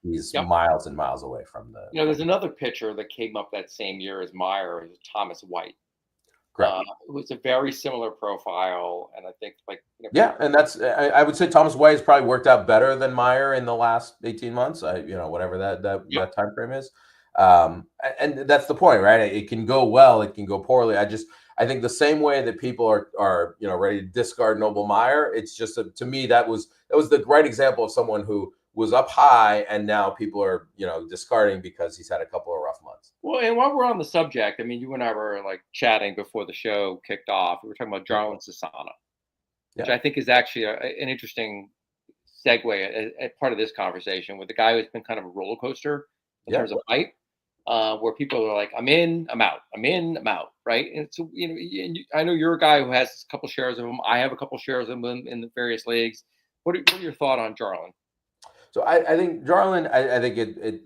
he's miles and miles away from the. There's another pitcher that came up that same year as Meyer, Thomas White. Correct. It was a very similar profile, and I think and that's I would say Thomas White has probably worked out better than Meyer in the last 18 months. Whatever that time frame is, and that's the point, right? It can go well, it can go poorly. I think the same way that people are ready to discard Noble Meyer, it's just to me that was the right example of someone who was up high and now people are discarding because he's had a couple of rough months. Well, and while we're on the subject, I mean, you and I were like chatting before the show kicked off. We were talking about Jarlin Cesana, which I think is actually an interesting segue at part of this conversation with the guy who's been kind of a roller coaster in terms of height, where people are like, I'm in, I'm out, I'm in, I'm out, right? And so, I know you're a guy who has a couple shares of them. I have a couple shares of them in the various leagues. What are your thoughts on Jarlin? So I think Jarlin, I think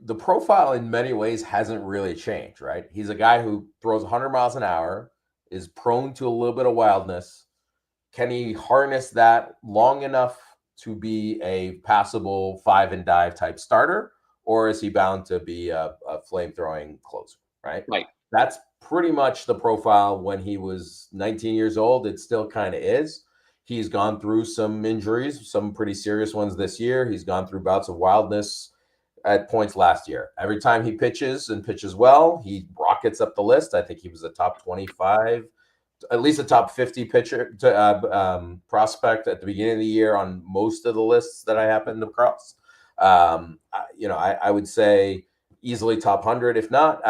the profile in many ways hasn't really changed, right? He's a guy who throws 100 miles an hour, is prone to a little bit of wildness. Can he harness that long enough to be a passable 5 and dive type starter, or is he bound to be a flame throwing closer? Right. Right. That's pretty much the profile when he was 19 years old. It still kind of is. He's gone through some injuries, some pretty serious ones this year. He's gone through bouts of wildness at points last year. Every time he pitches and pitches well, he rockets up the list. I think he was a top 25, at least a top 50 pitcher prospect at the beginning of the year on most of the lists that I happened across. I would say easily top 100, if not.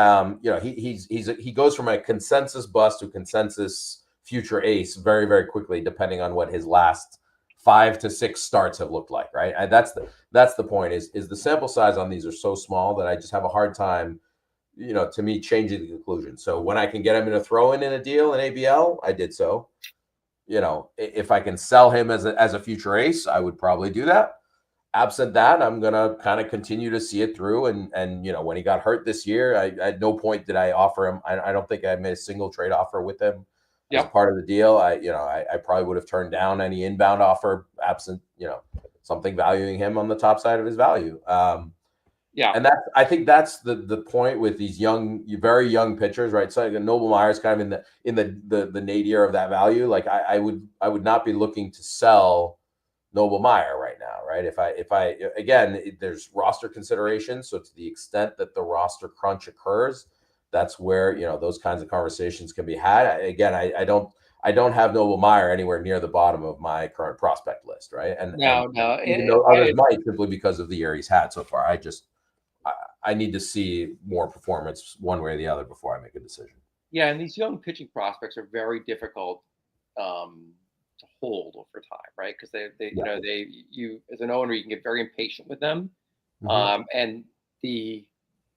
He goes from a consensus bust to consensus future ace very, very quickly, depending on what his last 5 to 6 starts have looked like. Right, and that's the point. Is the sample size on these are so small that I just have a hard time, to me, changing the conclusion. So when I can get him in a throw-in a deal in ABL, I did so. If I can sell him as a future ace, I would probably do that. Absent that, I'm gonna kind of continue to see it through. And when he got hurt this year, at no point did I offer him. I don't think I made a single trade offer with him as part of the deal. I probably would have turned down any inbound offer absent something valuing him on the top side of his value. And I think that's the point with these very young pitchers, right? So Noble Meyer's kind of in the nadir of that value. Like I would not be looking to sell Noble Meyer right now, right? If I again, there's roster considerations. So to the extent that the roster crunch occurs, that's where those kinds of conversations can be had. Again, I don't have Noble Meyer anywhere near the bottom of my current prospect list, right? And even though others might, simply because of the year he's had so far, I need to see more performance one way or the other before I make a decision. Yeah, and these young pitching prospects are very difficult to hold over time, right? Because you as an owner, you can get very impatient with them, and the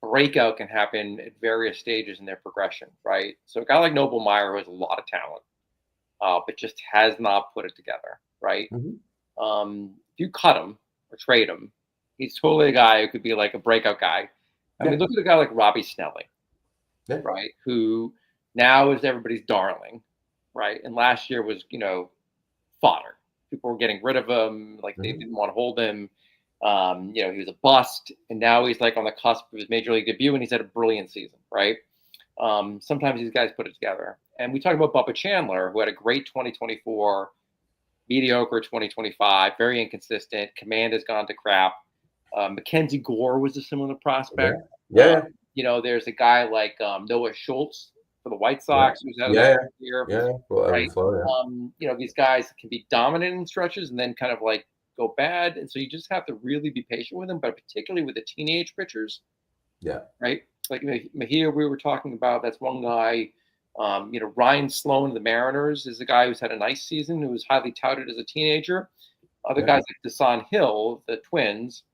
breakout can happen at various stages in their progression, right? So a guy like Noble Meyer who has a lot of talent, but just has not put it together, right? If you cut him or trade him, he's totally a guy who could be like a breakout guy. I mean, look at a guy like Robbie Snelling, right? Who now is everybody's darling, right? And last year was, fodder. People were getting rid of him, like they didn't want to hold him. He was a bust, and now he's like on the cusp of his major league debut, and he's had a brilliant season, right? Sometimes these guys put it together. And we talk about Bubba Chandler, who had a great 2024, mediocre 2025, very inconsistent. Command has gone to crap. Mackenzie Gore was a similar prospect. There's a guy like Noah Schultz for the White Sox who's had a year. Right. These guys can be dominant in stretches and then kind of like go bad, and so you just have to really be patient with them. But particularly with the teenage pitchers, right? Like Mejia, we were talking about. That's one guy. Ryan Sloan of the Mariners is a guy who's had a nice season, who was highly touted as a teenager. Other guys like Desan Hill, the Twins.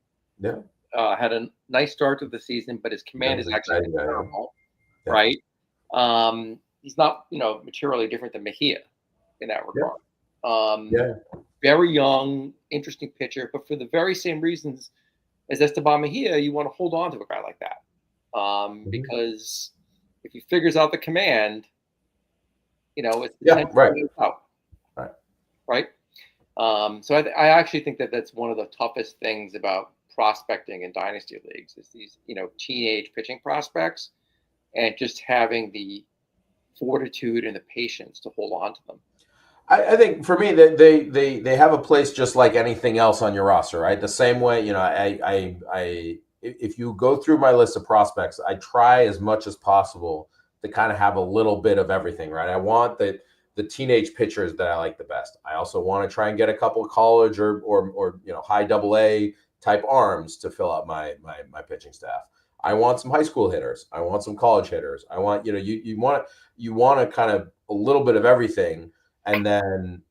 Had a nice start to the season, but his command is actually terrible, right? He's not, materially different than Mejia in that regard. Very young, interesting pitcher, but for the very same reasons as Esteban Mejia, you want to hold on to a guy like that because if he figures out the command, it's out. Right. So I actually think that that's one of the toughest things about prospecting in dynasty leagues is these, teenage pitching prospects and just having the fortitude and the patience to hold on to them. I think for me that they have a place just like anything else on your roster, right? The same way, if you go through my list of prospects, I try as much as possible to kind of have a little bit of everything, right? I want the teenage pitchers that I like the best. I also want to try and get a couple of college or high AA type arms to fill out my pitching staff. I want some high school hitters. I want some college hitters. I want, you want to kind of a little bit of everything. And then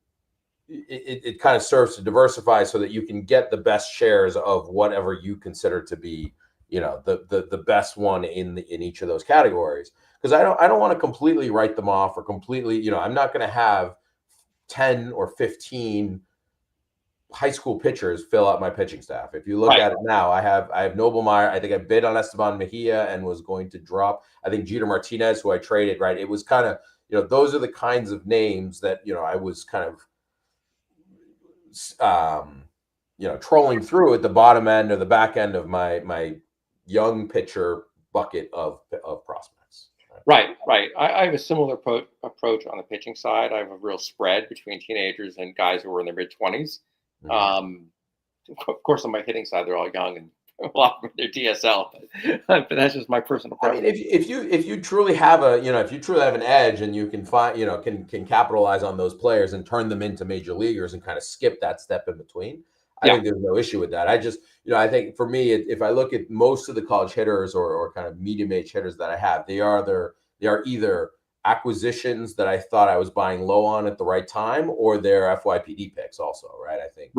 it kind of serves to diversify so that you can get the best shares of whatever you consider to be the best one in each of those categories, because I don't want to completely write them off or completely, I'm not going to have 10 or 15 high school pitchers fill out my pitching staff. If you look at it now, I have Noblemeyer. I think I bid on Esteban Mejia and was going to drop, I think, Jeter Martinez, who I traded, right? It was kind of, those are the kinds of names that, I was kind of, trolling through at the bottom end or the back end of my young pitcher bucket of prospects. Right. I have a similar approach on the pitching side. I have a real spread between teenagers and guys who are in their mid-20s. Of course, on my hitting side, they're all young and a lot of their DSL, but that's just my personal preference. I mean, if you truly have if you truly have an edge and you can find, can capitalize on those players and turn them into major leaguers and kind of skip that step in between, I think there's no issue with that. I just, I think for me, if I look at most of the college hitters or kind of medium age hitters that I have, they are either acquisitions that I thought I was buying low on at the right time, or they're FYPD picks also, right? I think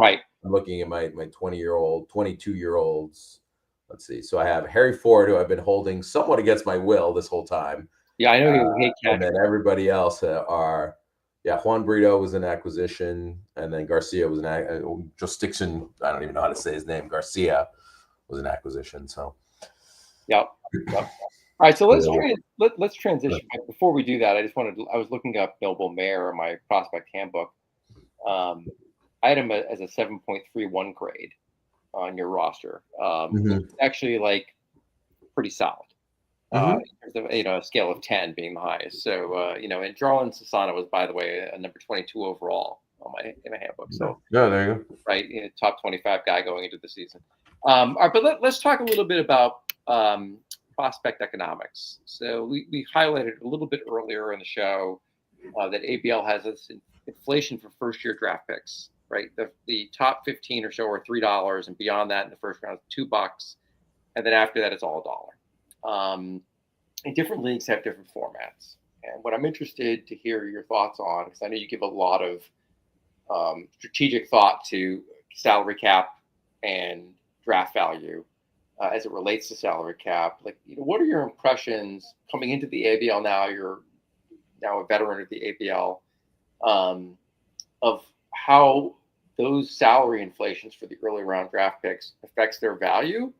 I'm looking at my 20-year-old, 22-year-olds. Let's see. So I have Harry Ford, who I've been holding somewhat against my will this whole time. Yeah, I know he hate catcher. And then everybody else are, Juan Brito was an acquisition, and then Garcia was just Dixon. I don't even know how to say his name. Garcia was an acquisition. So, Yep. All right, so let's transition. Before we do that, I was looking up Noble Mayer in my prospect handbook. I had him as a 7.31 grade on your roster. Actually, like, pretty solid. In terms of, a scale of 10 being the highest. So, and Jarlin Sassana was, by the way, a number 22 overall in my handbook. So, there you go. Right, top 25 guy going into the season. All right, but let's talk a little bit about prospect economics. So we highlighted a little bit earlier in the show that ABL has this inflation for first-year draft picks, right? The top 15 or so are $3, and beyond that in the first round is $2, and then after that it's all $1. And different leagues have different formats. And what I'm interested to hear your thoughts on, because I know you give a lot of strategic thought to salary cap and draft value. As it relates to salary cap, like, what are your impressions coming into the ABL now? You're now a veteran of the ABL, of how those salary inflations for the early round draft picks affects their value,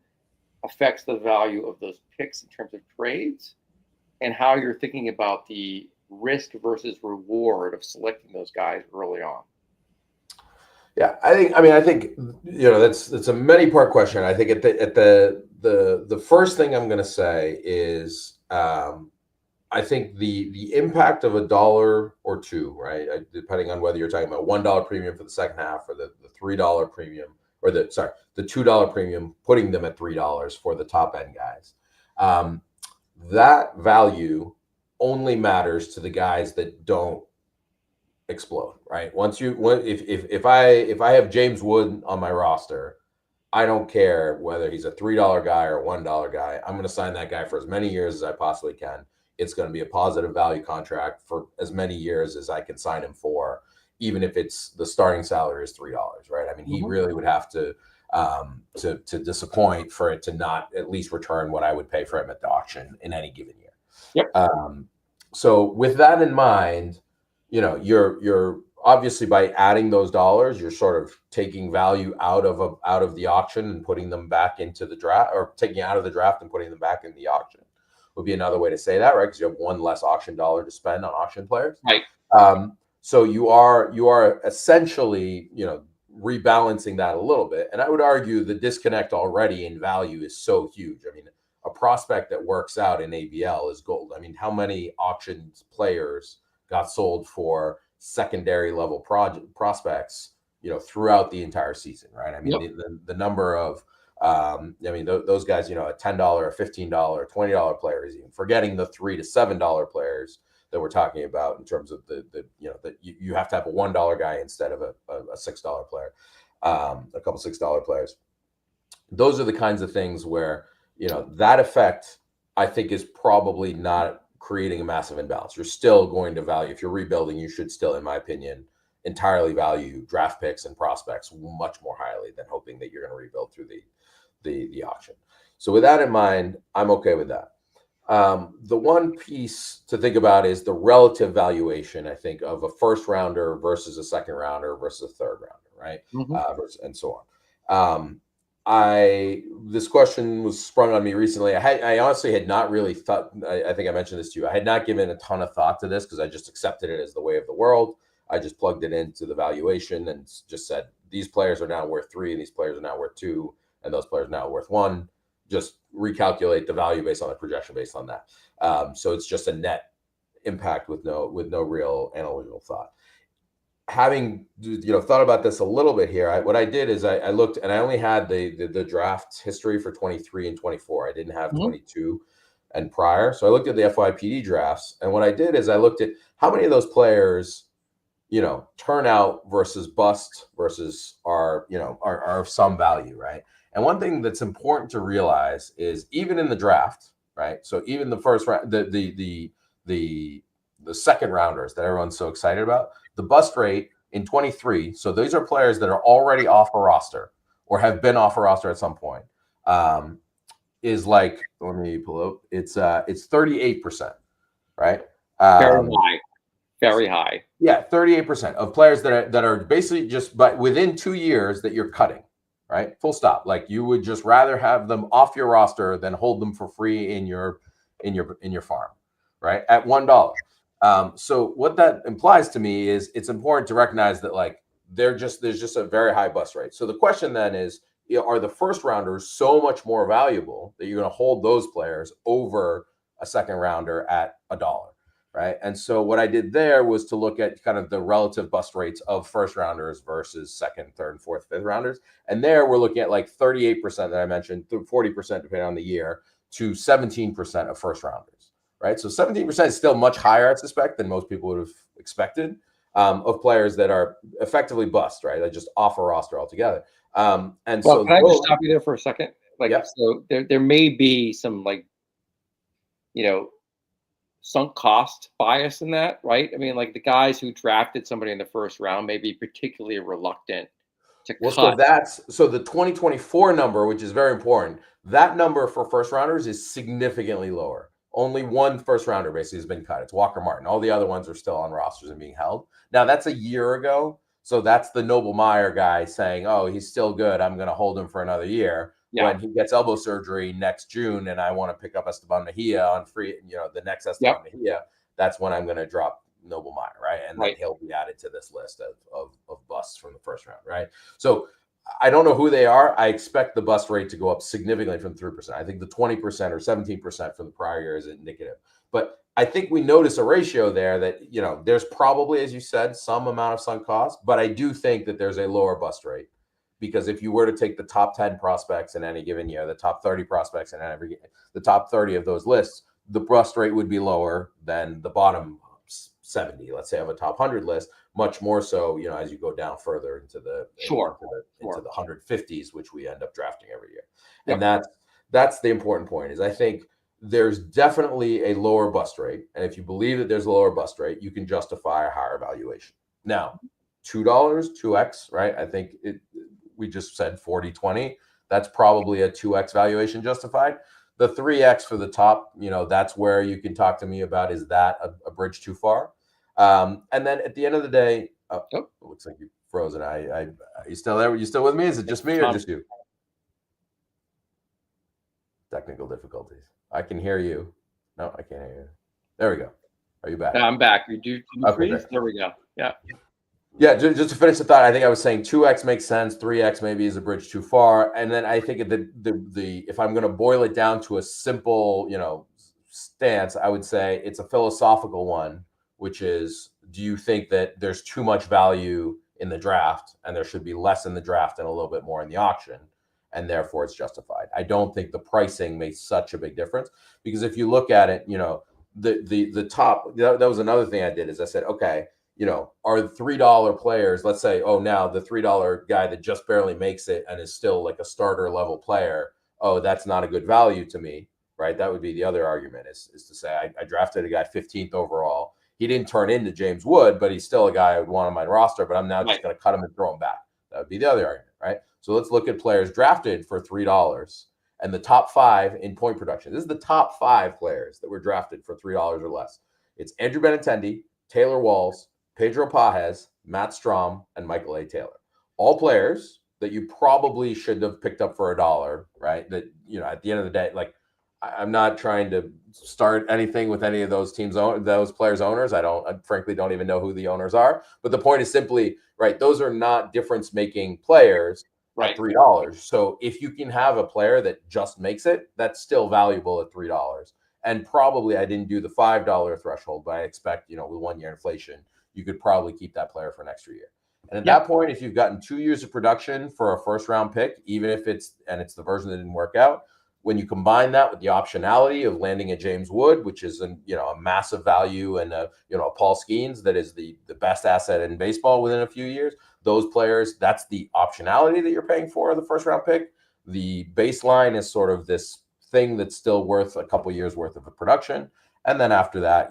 affects the value of those picks in terms of trades, and how you're thinking about the risk versus reward of selecting those guys early on. Yeah, I think that's a many part question. I think at the first thing I'm going to say is I think the impact of $1 or $2, right? Depending on whether you're talking about $1 premium for the second half or the $3 premium, or the $2 premium, putting them at $3 for the top end guys. That value only matters to the guys that don't explode, right? If I have James Wood on my roster, I don't care whether he's a $3 guy or a $1 guy. I'm going to sign that guy for as many years as I possibly can. It's going to be a positive value contract for as many years as I can sign him for, even if it's the starting salary is $3, right? I mean, he really would have to disappoint for it to not at least return what I would pay for him at the auction in any given year. Yep. So with that in mind, you're obviously, by adding those dollars, you're sort of taking value out of the auction and putting them back into the draft, or taking out of the draft and putting them back in the auction would be another way to say that, right? Because you have one less auction dollar to spend on auction players. Right. So you are essentially, rebalancing that a little bit. And I would argue the disconnect already in value is so huge. I mean, a prospect that works out in ABL is gold. I mean, how many auctioned players got sold for secondary level prospects, throughout the entire season, right? I mean, the number of, those guys, a $10, a $15, $20 players, even forgetting the $3 to $7 players that we're talking about in terms of you have to have a $1 guy instead of a $6 player, a couple $6 players. Those are the kinds of things where, that effect, I think, is probably not creating a massive imbalance. You're still going to value, if you're rebuilding, you should still, in my opinion, entirely value draft picks and prospects much more highly than hoping that you're going to rebuild through the auction. So with that in mind, I'm okay with that. The one piece to think about is the relative valuation, I think, of a first rounder versus a second rounder versus a third rounder, right? Mm-hmm. And so on. This question was sprung on me recently. I honestly had not really thought. I think I mentioned this to you. I had not given a ton of thought to this because I just accepted it as the way of the world. I just plugged it into the valuation and just said these players are now worth 3, these players are now worth 2, and those players are now worth 1. Just recalculate the value based on the projection based on that. So it's just a net impact with no real analytical thought. Having thought about this a little bit here, what I did is I looked, and I only had the draft history for 23 and 24. I didn't have 22 and prior, so I looked at the FYPD drafts, and what I did is I looked at how many of those players turn out versus bust versus are of some value, right? And one thing that's important to realize is even in the draft, right? So even the first round, the second rounders that everyone's so excited about, the bust rate in 23. So these are players that are already off a roster or have been off a roster at some point. Is like, let me pull up. It's 38%, right? Very high. Very high. Yeah, 38% of players that are basically just but within 2 years that you're cutting, right? Full stop. Like you would just rather have them off your roster than hold them for free in your farm, right? At $1. So what that implies to me is it's important to recognize that like there's just a very high bust rate. So the question then is, are the first rounders so much more valuable that you're going to hold those players over a second rounder at $1? Right. And so what I did there was to look at kind of the relative bust rates of first rounders versus second, third, fourth, fifth rounders. And there we're looking at like 38% that I mentioned, 40% depending on the year, to 17% of first rounders. Right. So 17% is still much higher, I suspect, than most people would have expected, of players that are effectively bust, right? They just off a roster altogether. And well, so can I just stop you there for a second? Like, yeah. So there may be some like, sunk cost bias in that, right? I mean, like the guys who drafted somebody in the first round may be particularly reluctant to cut. So the 2024 number, which is very important, that number for first rounders is significantly lower. Only one first rounder basically has been cut. It's Walker Martin. All the other ones are still on rosters and being held. Now that's a year ago. So that's the Noble Meyer guy saying, oh, he's still good. I'm going to hold him for another year. Yeah. When he gets elbow surgery next June and I want to pick up Esteban Mejia on free, the next Esteban Mejia, that's when I'm going to drop Noble Meyer, right? And then he'll be added to this list of busts from the first round, right? So I don't know who they are. I expect the bust rate to go up significantly from 3%. I think the 20% or 17% from the prior year is indicative. But I think we notice a ratio there that, there's probably, as you said, some amount of sunk cost, but I do think that there's a lower bust rate. Because if you were to take the top 10 prospects in any given year, the top 30 prospects in the top 30 of those lists, the bust rate would be lower than the bottom 70, let's say, of a top 100 list, much more so, as you go down further into the into the 150s, which we end up drafting every year. And that's the important point is I think there's definitely a lower bust rate. And if you believe that there's a lower bust rate, you can justify a higher valuation. Now, $2, 2x, right? I think we just said 40-20. That's probably a 2x valuation justified. The 3x for the top, that's where you can talk to me about, is that a bridge too far? And then at the end of the day, it looks like you frozen. Are you still there? Are you still with me? Is it just me or just you? Technical difficulties. I can hear you. No, I can't hear you. There we go. Are you back? I'm back. You do freeze? There we go. Yeah. Yeah, just to finish the thought, I think I was saying 2x makes sense, 3x maybe is a bridge too far, and then I think the if I'm going to boil it down to a simple stance, I would say it's a philosophical one, which is, do you think that there's too much value in the draft and there should be less in the draft and a little bit more in the auction, and therefore it's justified? I don't think the pricing makes such a big difference, because if you look at it, the top, that was another thing I did is I said, okay, are the $3 players, let's say, now the $3 guy that just barely makes it and is still like a starter level player, that's not a good value to me, right? That would be the other argument is to say, I drafted a guy 15th overall. He didn't turn into James Wood, but he's still a guy I would want on my roster, but I'm now just going to cut him and throw him back. That would be the other argument, right? So let's look at players drafted for $3 And the top 5 in point production. This is the top 5 players that were drafted for $3 or less. It's Andrew Benintendi, Taylor Walls, Pedro Pajes, Matt Strom, and Michael A. Taylor. All players that you probably should have picked up for $1, right? That, at the end of the day, like, I'm not trying to start anything with any of those those players' owners. I frankly don't even know who the owners are. But the point is simply, right, those are not difference-making players at $3. So if you can have a player that just makes it, that's still valuable at $3. And probably I didn't do the $5 threshold, but I expect, with 1 year inflation, you could probably keep that player for an extra year. And at that point, if you've gotten 2 years of production for a first round pick, even if it's the version that didn't work out, when you combine that with the optionality of landing a James Wood, which is a massive value, and a Paul Skeens that is the best asset in baseball within a few years, those players, that's the optionality that you're paying for the first round pick. The baseline is sort of this thing that's still worth a couple years worth of production. And then after that,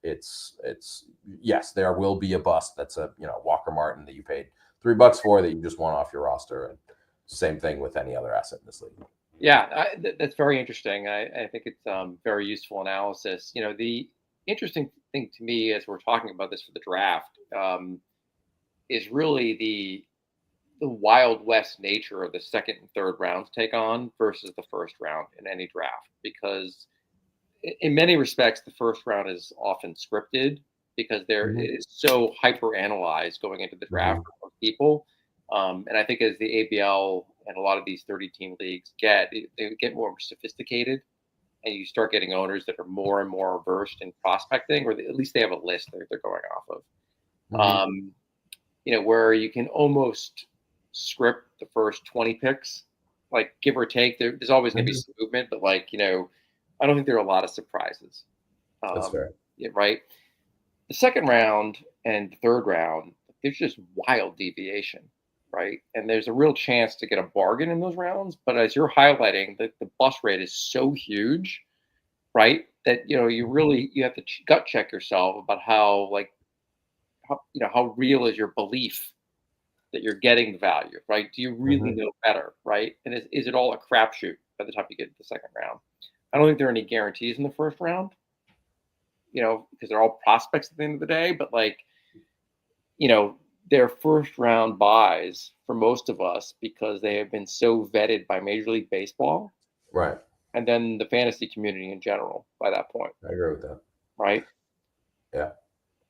it's yes, there will be a bust. That's a Walker Martin that you paid $3 for that you just want off your roster. And same thing with any other asset in this league. Yeah, that's very interesting. I think it's very useful analysis. The interesting thing to me as we're talking about this for the draft is really the Wild West nature of the second and third rounds take on versus the first round in any draft, because in many respects, the first round is often scripted because there is so hyper analyzed going into the draft for most people. And I think as the ABL and a lot of these 30-team leagues they get more sophisticated, and you start getting owners that are more and more versed in prospecting, or at least they have a list that they're going off of. Where you can almost script the first 20 picks, like give or take. There's always going to be some movement, but I don't think there are a lot of surprises. That's fair. Yeah, right. The second round and the third round, there's just wild deviation, right? And there's a real chance to get a bargain in those rounds. But as you're highlighting, the bust rate is so huge, right? That you have to gut check yourself about how real is your belief that you're getting the value, right? Do you really know better, right? And is it all a crapshoot by the time you get to the second round? I don't think there are any guarantees in the first round, because they're all prospects at the end of the day. But they're first round buys for most of us because they have been so vetted by Major League Baseball, right? And then the fantasy community in general by that point. I agree with that. Right? Yeah.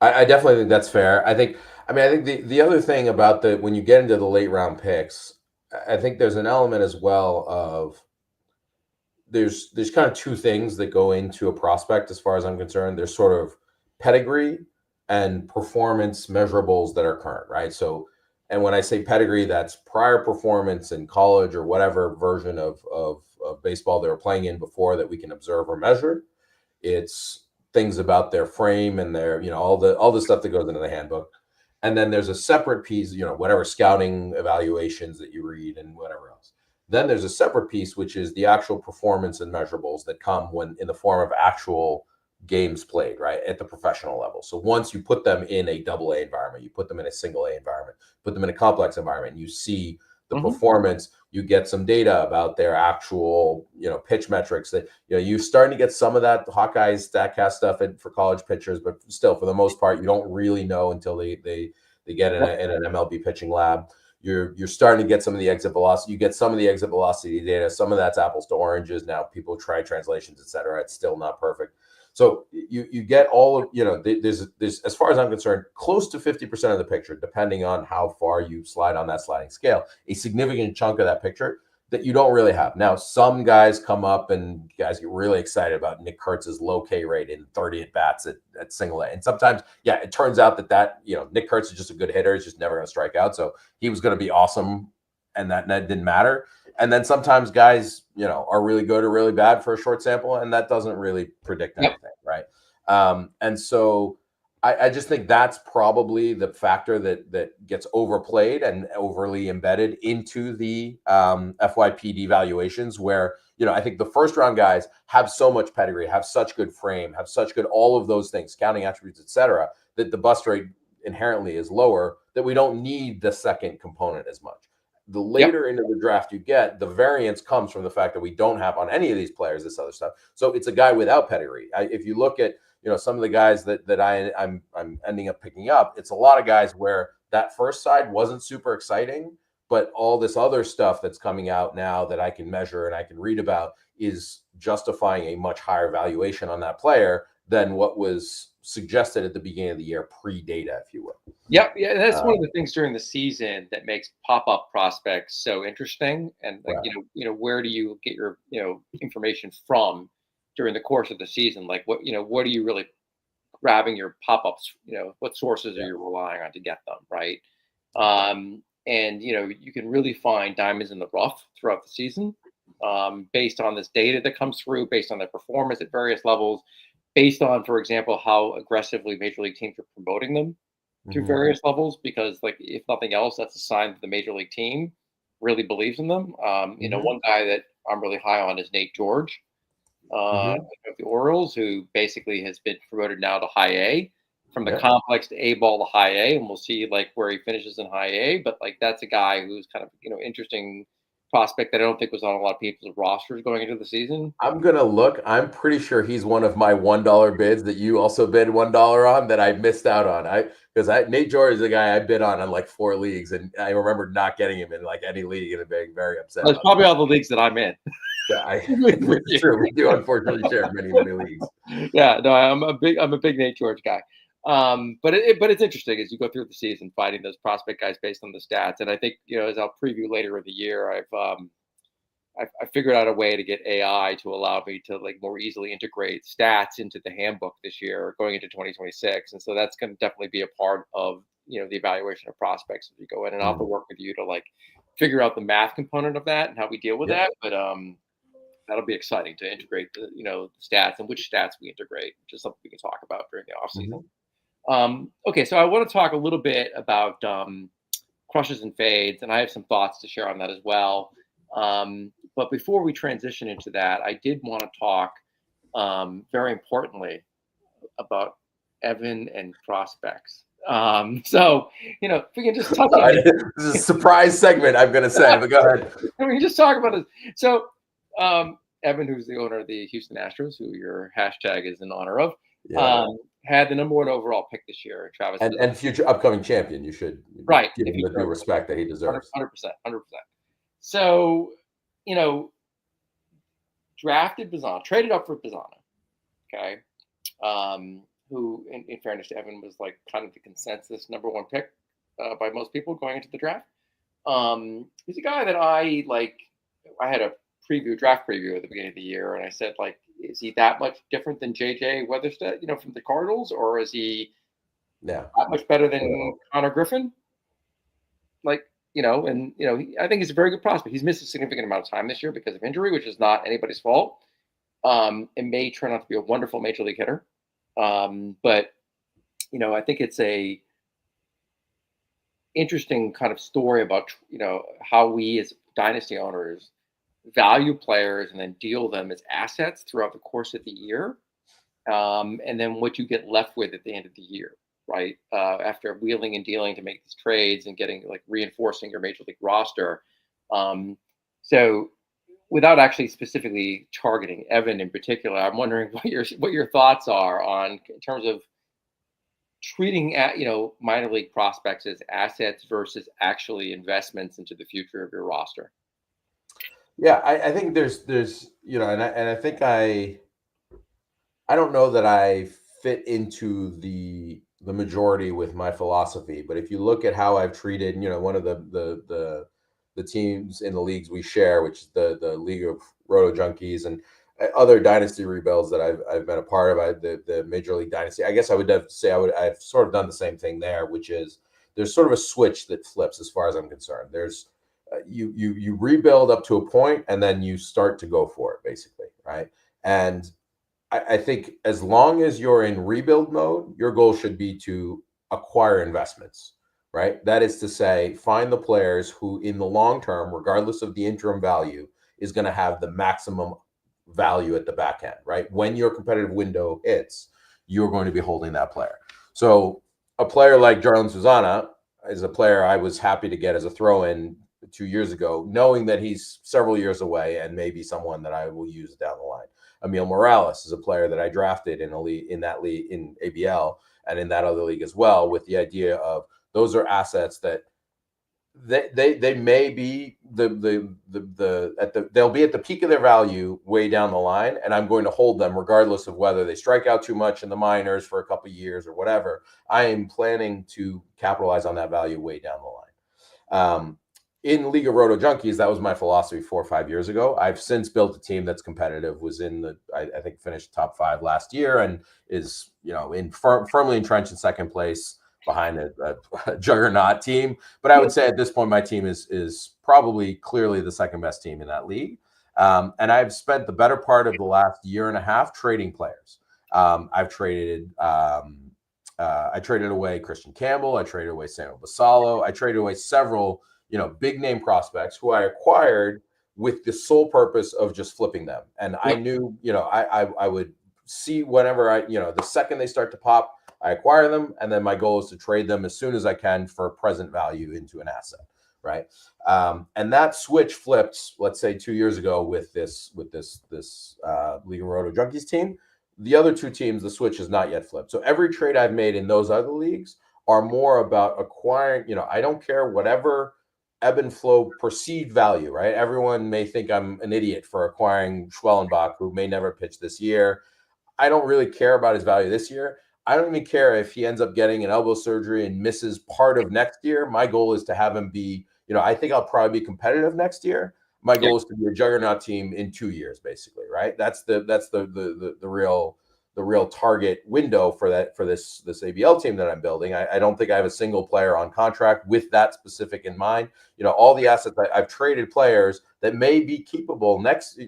I definitely think that's fair. I think the other thing about when you get into the late round picks, I think there's an element as well of there's kind of two things that go into a prospect as far as I'm concerned. There's sort of pedigree and performance measurables that are current, right? So, and when I say pedigree, that's prior performance in college or whatever version of baseball they were playing in before that we can observe or measure. It's things about their frame and their, all the stuff that goes into the handbook. And then there's a separate piece, whatever scouting evaluations that you read and whatever else. Then there's a separate piece, which is the actual performance and measurables that come when in the form of actual games played, right, at the professional level. So once you put them in a double A environment, you put them in a single A environment, put them in a complex environment, you see the performance, you get some data about their actual, pitch metrics that, you're starting to get some of that Hawkeyes StatCast stuff for college pitchers, but still, for the most part, you don't really know until they get in an MLB pitching lab. You're starting to get some of the exit velocity. You get some of the exit velocity data. Some of that's apples to oranges. Now people try translations, et cetera. It's still not perfect. So you get all of, there's as far as I'm concerned, close to 50% of the picture, depending on how far you slide on that sliding scale, a significant chunk of that picture that you don't really have. Now, some guys come up and guys get really excited about Nick Kurtz's low K rate in 30 at bats at single A. And sometimes, it turns out that Nick Kurtz is just a good hitter. He's just never going to strike out. So he was going to be awesome, and that didn't matter. And then sometimes guys, are really good or really bad for a short sample, and that doesn't really predict anything, right? And so I just think that's probably the factor that gets overplayed and overly embedded into the FYPD valuations, where, I think the first round guys have so much pedigree, have such good frame, have such good all of those things, scouting attributes, et cetera, that the bust rate inherently is lower, that we don't need the second component as much. the later into the draft you get, the variance comes from the fact that we don't have on any of these players this other stuff. So it's a guy without pedigree. If you look at some of the guys that I'm ending up picking up, it's a lot of guys where that first side wasn't super exciting, but all this other stuff that's coming out now that I can measure and I can read about is justifying a much higher valuation on that player than what was suggested at the beginning of the year, pre-data, if you will. Yep, yeah, that's one of the things during the season that makes pop-up prospects so interesting. And like, Right. Where do you get your information from during the course of the season? Like, what are you really grabbing your pop-ups? What sources are you relying on to get them, right? And you can really find diamonds in the rough throughout the season, based on this data that comes through, based on their performance at various levels, based on, for example, how aggressively major league teams are promoting them to various levels, because like if nothing else, that's a sign that the major league team really believes in them. One guy that I'm really high on is Nate George of the Orioles, who basically has been promoted now to high A, from the complex to A ball to high A, and we'll see like where he finishes in high A. But like that's a guy who's kind of interesting prospect that I don't think was on a lot of people's rosters going into the season. I'm gonna look. I'm pretty sure he's one of my $1 bids that you also bid $1 on that I missed out on. Nate George is a guy I bid on like 4 leagues, and I remember not getting him in like any league and being very upset. Well, it's probably all the leagues that I'm in. It's true. We do unfortunately share many leagues. Yeah, no, I'm a big Nate George guy. But it's interesting as you go through the season finding those prospect guys based on the stats. And I think as I'll preview later in the year, I figured out a way to get AI to allow me to like more easily integrate stats into the handbook this year going into 2026. And so that's going to definitely be a part of the evaluation of prospects as we go in, and I'll have to work with you to like figure out the math component of that and how we deal with that. But that'll be exciting to integrate the the stats and which stats we integrate, which is something we can talk about during the off season. Okay, so I want to talk a little bit about crushes and fades, and I have some thoughts to share on that as well. But before we transition into that, I did want to talk very importantly about Evan and prospects. So if we can just touch on it. This is a surprise segment, I'm going to say, but go ahead. We can just talk about it. So Evan, who's the owner of the Houston Astros, who your hashtag is in honor of, had the #1 overall pick this year. Travis and future upcoming champion. You should give him the due respect that he deserves. 100%. So, drafted Bazana, traded up for Bazana. Okay. Who, in fairness to Evan, was like kind of the consensus #1 pick by most people going into the draft. He's a guy that I like. I had a draft preview at the beginning of the year, and I said, like, is he that much different than JJ Weathersted, from the Cardinals, or is he that much better than Connor Griffin? Like, I think he's a very good prospect. He's missed a significant amount of time this year because of injury, which is not anybody's fault. It may turn out to be a wonderful major league hitter. But I think it's a interesting kind of story about, how we as dynasty owners value players and then deal them as assets throughout the course of the year. And then what you get left with at the end of the year, right? After wheeling and dealing to make these trades and getting like reinforcing your major league roster. So without actually specifically targeting Evan in particular, I'm wondering what your thoughts are on in terms of treating minor league prospects as assets versus actually investments into the future of your roster. Yeah, I think there's and I think I don't know that I fit into the majority with my philosophy, but if you look at how I've treated, one of the teams in the leagues we share, which is the League of Roto Junkies and other dynasty rebuilds that I've been a part of, the Major League Dynasty, I guess I would say I've sort of done the same thing there, which is there's sort of a switch that flips as far as I'm concerned. There's you rebuild up to a point and then you start to go for it, basically, right? And I think as long as you're in rebuild mode, your goal should be to acquire investments, right? That is to say, find the players who in the long term, regardless of the interim value, is going to have the maximum value at the back end, right? When your competitive window hits, you're going to be holding that player. So a player like Jarlin Susana is a player I was happy to get as a throw-in 2 years ago, knowing that he's several years away and maybe someone that I will use down the line. Emil Morales is a player that I drafted in a league, in that league, in ABL, and in that other league as well, with the idea of those are assets that they may be they'll be at the peak of their value way down the line, and I'm going to hold them regardless of whether they strike out too much in the minors for a couple of years or whatever. I am planning to capitalize on that value way down the line. In League of Roto Junkies, that was my philosophy 4 or 5 years ago. I've since built a team that's competitive. Was in the I think finished top 5 last year, and is firmly entrenched in second place behind a juggernaut team. But I would say at this point, my team is probably clearly the second best team in that league. And I've spent the better part of the last year and a half trading players. I traded away Christian Campbell. I traded away Samuel Basallo. I traded away several big name prospects who I acquired with the sole purpose of just flipping them. And I knew, I would see whenever the second they start to pop, I acquire them. And then my goal is to trade them as soon as I can for present value into an asset. Right. And that switch flipped, let's say 2 years ago with this League of Roto Junkies team. The other two teams, the switch has not yet flipped. So every trade I've made in those other leagues are more about acquiring, I don't care whatever ebb and flow perceived value, right? Everyone may think I'm an idiot for acquiring Schwellenbach, who may never pitch this year. I don't really care about his value this year. I don't even care if he ends up getting an elbow surgery and misses part of next year. My goal is to have him be, I think I'll probably be competitive next year. My goal is to be a juggernaut team in 2 years, basically, right? That's the real target window for this ABL team that I'm building. I don't think I have a single player on contract with that specific in mind. All the assets I've traded players that may be keepable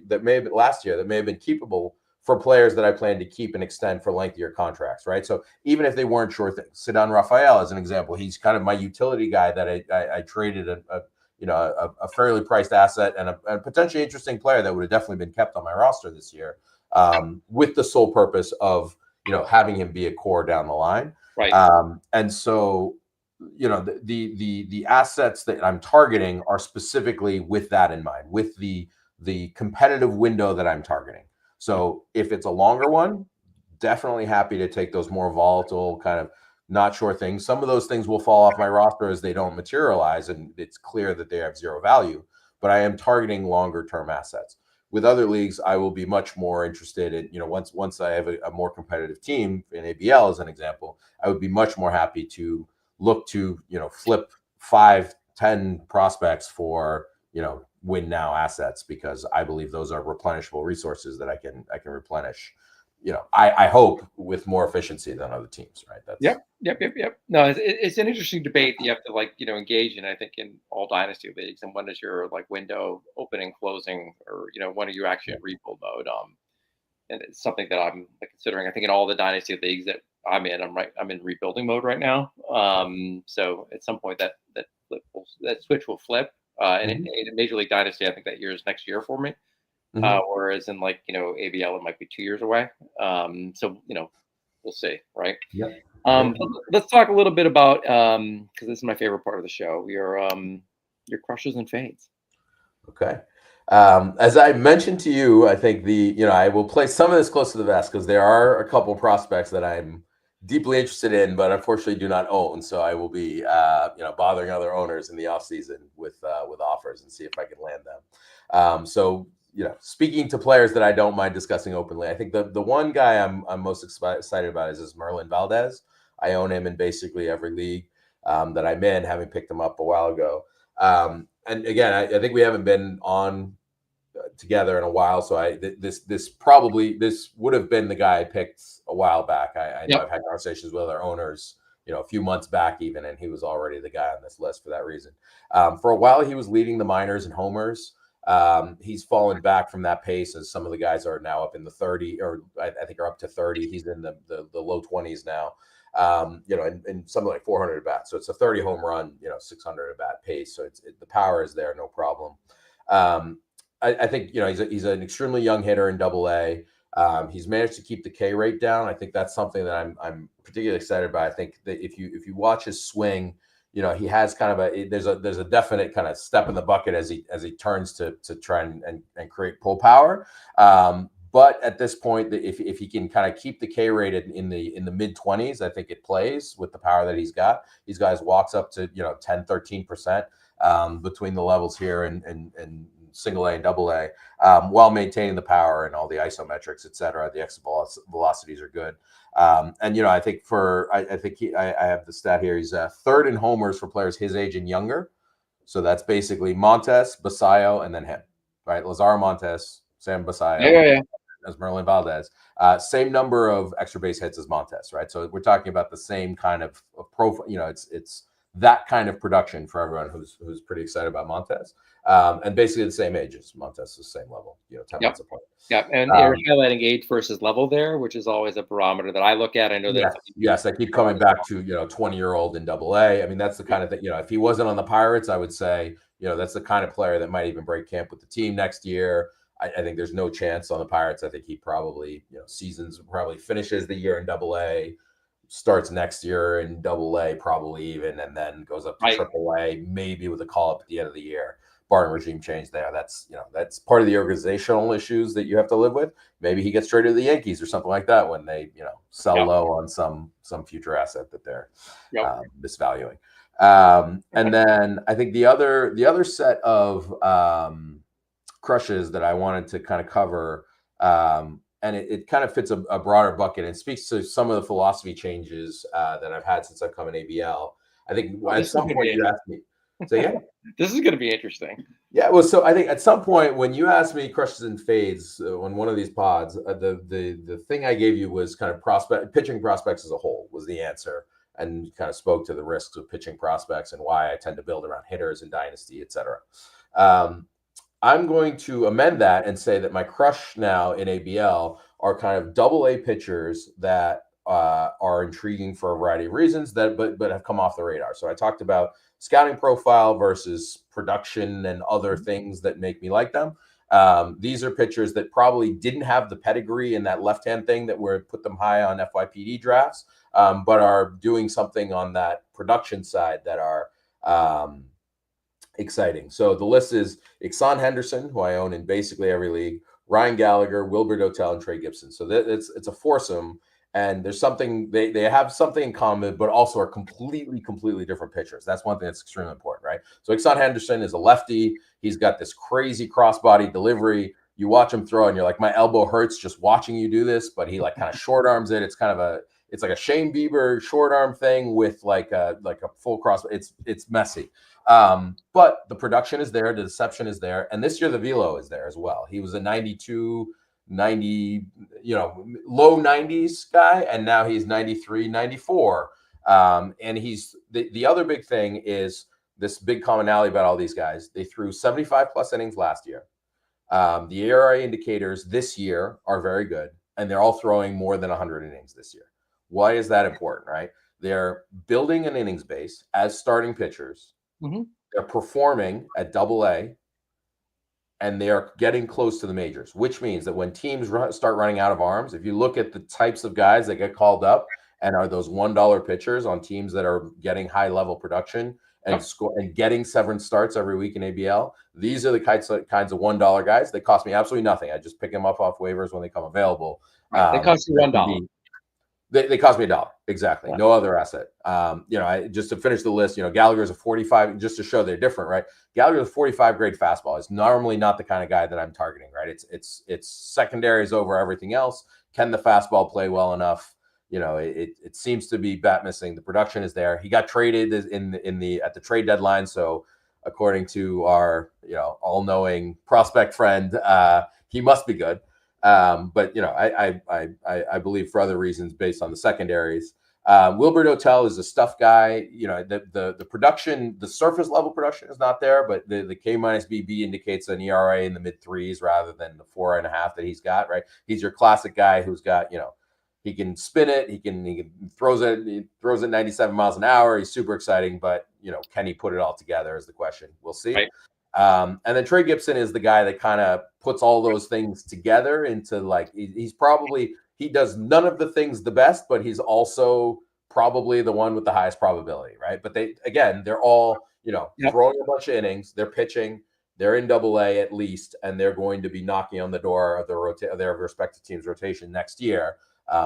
that may have been last year, that may have been keepable for players that I plan to keep and extend for lengthier contracts, right? So even if they weren't sure things, Ceddanne Raphael as an example, he's kind of my utility guy that I traded a fairly priced asset and a potentially interesting player that would have definitely been kept on my roster this year, with the sole purpose of having him be a core down the line. Right. And so the assets that I'm targeting are specifically with that in mind, with the competitive window that I'm targeting. So if it's a longer one, definitely happy to take those more volatile, kind of not sure things. Some of those things will fall off my roster as they don't materialize, and it's clear that they have zero value. But I am targeting longer term assets. With other leagues, I will be much more interested in, once I have a more competitive team in ABL as an example, I would be much more happy to look to, flip 5-10 prospects for, win now assets, because I believe those are replenishable resources that I can replenish, I hope with more efficiency than other teams, right? Yep. No, it's an interesting debate that you have to engage in, I think, in all dynasty leagues. And when is your window opening, closing, or when are you actually in rebuild mode? And it's something that I'm considering. I think in all the dynasty leagues that I'm in, I'm in rebuilding mode right now. So at some point that switch will flip. And in Major League Dynasty, I think that year is next year for me. Whereas in ABL, it might be 2 years away. So we'll see, right? Yep. Let's talk a little bit about because this is my favorite part of the show. Your crushes and fades. Okay. As I mentioned to you, I think I will play some of this close to the vest because there are a couple prospects that I'm deeply interested in, but unfortunately do not own. So I will be, bothering other owners in the off season with offers and see if I can land them. So speaking to players that I don't mind discussing openly, I think the one guy I'm most excited about is Merlin Valdez. I own him in basically every league that I'm in, having picked him up a while ago. And again, I think we haven't been on together in a while, so this would have been the guy I picked a while back. I know I've had conversations with other owners, a few months back even, and he was already the guy on this list for that reason. For a while, he was leading the minors in homers. He's fallen back from that pace as some of the guys are now up in the 30, or I think are up to 30. He's in the low 20s now. And something like 400 at bat. So it's a 30 home run, 600 at bat pace. So the power is there, no problem. I think, he's an extremely young hitter in Double-A. He's managed to keep the K rate down. I think that's something that I'm particularly excited about. I think that if you watch his swing, he has kind of there's a definite kind of step in the bucket as he turns to try and create pull power. But at this point, if he can kind of keep the K rate in the mid 20s, I think it plays with the power that he's got. These guys walks up to 10, 13% between the levels here and single A and double A, while maintaining the power and all the isometrics, et cetera. The exit velocities are good. And I think I have the stat here. He's third in homers for players his age and younger. So that's basically Montes, Basayo, and then him, right? Lazaro Montes, Sam Basayo, as Merlin Valdez. Same number of extra base hits as Montes, right? So we're talking about the same kind of profile. It's that kind of production for everyone who's pretty excited about Montes. And basically the same age as Montes, the same level, 10 months apart. Yeah, and you're highlighting age versus level there, which is always a barometer that I look at. I know that. Yes, I keep coming back to 20-year-old in Double A. I mean, that's the kind of thing. If he wasn't on the Pirates, I would say that's the kind of player that might even break camp with the team next year. I think there's no chance on the Pirates. I think he probably seasons probably finishes the year in Double A, starts next year in Double A probably even, and then goes up to Triple A, maybe with a call up at the end of the year. Barring regime change there. That's part of the organizational issues that you have to live with. Maybe he gets traded to the Yankees or something like that when they sell low on some future asset that they're misvaluing. And then I think the other set of crushes that I wanted to kind of cover, and it kind of fits a broader bucket and speaks to some of the philosophy changes that I've had since I've come in ABL. I think at some point you asked me. So yeah, this is going to be interesting. Yeah, well, so I think at some point when you asked me crushes and fades on one of these pods, the thing I gave you was kind of pitching prospects as a whole was the answer, and kind of spoke to the risks of pitching prospects and why I tend to build around hitters and dynasty, et cetera. I'm going to amend that and say that my crush now in ABL are kind of Double A pitchers that are intriguing for a variety of reasons but have come off the radar. So I talked about scouting profile versus production and other things that make me like them. These are pitchers that probably didn't have the pedigree in that left-hand thing that would put them high on FYPD drafts, but are doing something on that production side that are exciting. So the list is Ixon Henderson, who I own in basically every league, Ryan Gallagher, Wilbur Dotel, and Trey Gibson. So it's a foursome. And there's something they have something in common, but also are completely different pitchers. That's one thing that's extremely important, right? So Ixon Henderson is a lefty. He's got this crazy crossbody delivery. You watch him throw, and you're like, my elbow hurts just watching you do this. But he kind of short arms it. It's like a Shane Bieber short arm thing with like a full cross. It's messy. But the production is there, the deception is there, and this year the velo is there as well. He was a 92. 90, low 90s guy, and now he's 93, 94. And he's the other big thing is this big commonality about all these guys. They threw 75 plus innings last year. The ERA indicators this year are very good, and they're all throwing more than 100 innings this year. Why is that important, right? They're building an innings base as starting pitchers. Mm-hmm. They're performing at Double A, and they are getting close to the majors, which means that when teams start running out of arms, if you look at the types of guys that get called up and are those $1 pitchers on teams that are getting high-level production and getting 7 starts every week in ABL, these are the kinds of $1 guys. They cost me absolutely nothing. I just pick them up off waivers when they come available. They cost you $1. They cost me $1. Exactly. Yeah. No other asset. Just to finish the list, Gallagher's a 45, just to show they're different, right? Gallagher's a 45 grade fastball. Is normally not the kind of guy that I'm targeting, right? It's secondaries over everything else. Can the fastball play well enough? It seems to be bat missing. The production is there. He got traded at the trade deadline. So according to our, all-knowing prospect friend, he must be good. But I believe for other reasons based on the secondaries. Wilbur Dotel is a stuff guy. The production, the surface level production is not there, but the K minus BB indicates an ERA in the mid 3s rather than the 4.5 that he's got. Right, he's your classic guy who's got he can spin it, he throws it 97 miles an hour. He's super exciting, but can he put it all together is the question. We'll see. Right. And then Trey Gibson is the guy that kind of puts all those things together into he does none of the things the best, but he's also probably the one with the highest probability, right? But they're all, throwing a bunch of innings, they're pitching, they're in AA at least, and they're going to be knocking on the door of their respective team's rotation next year,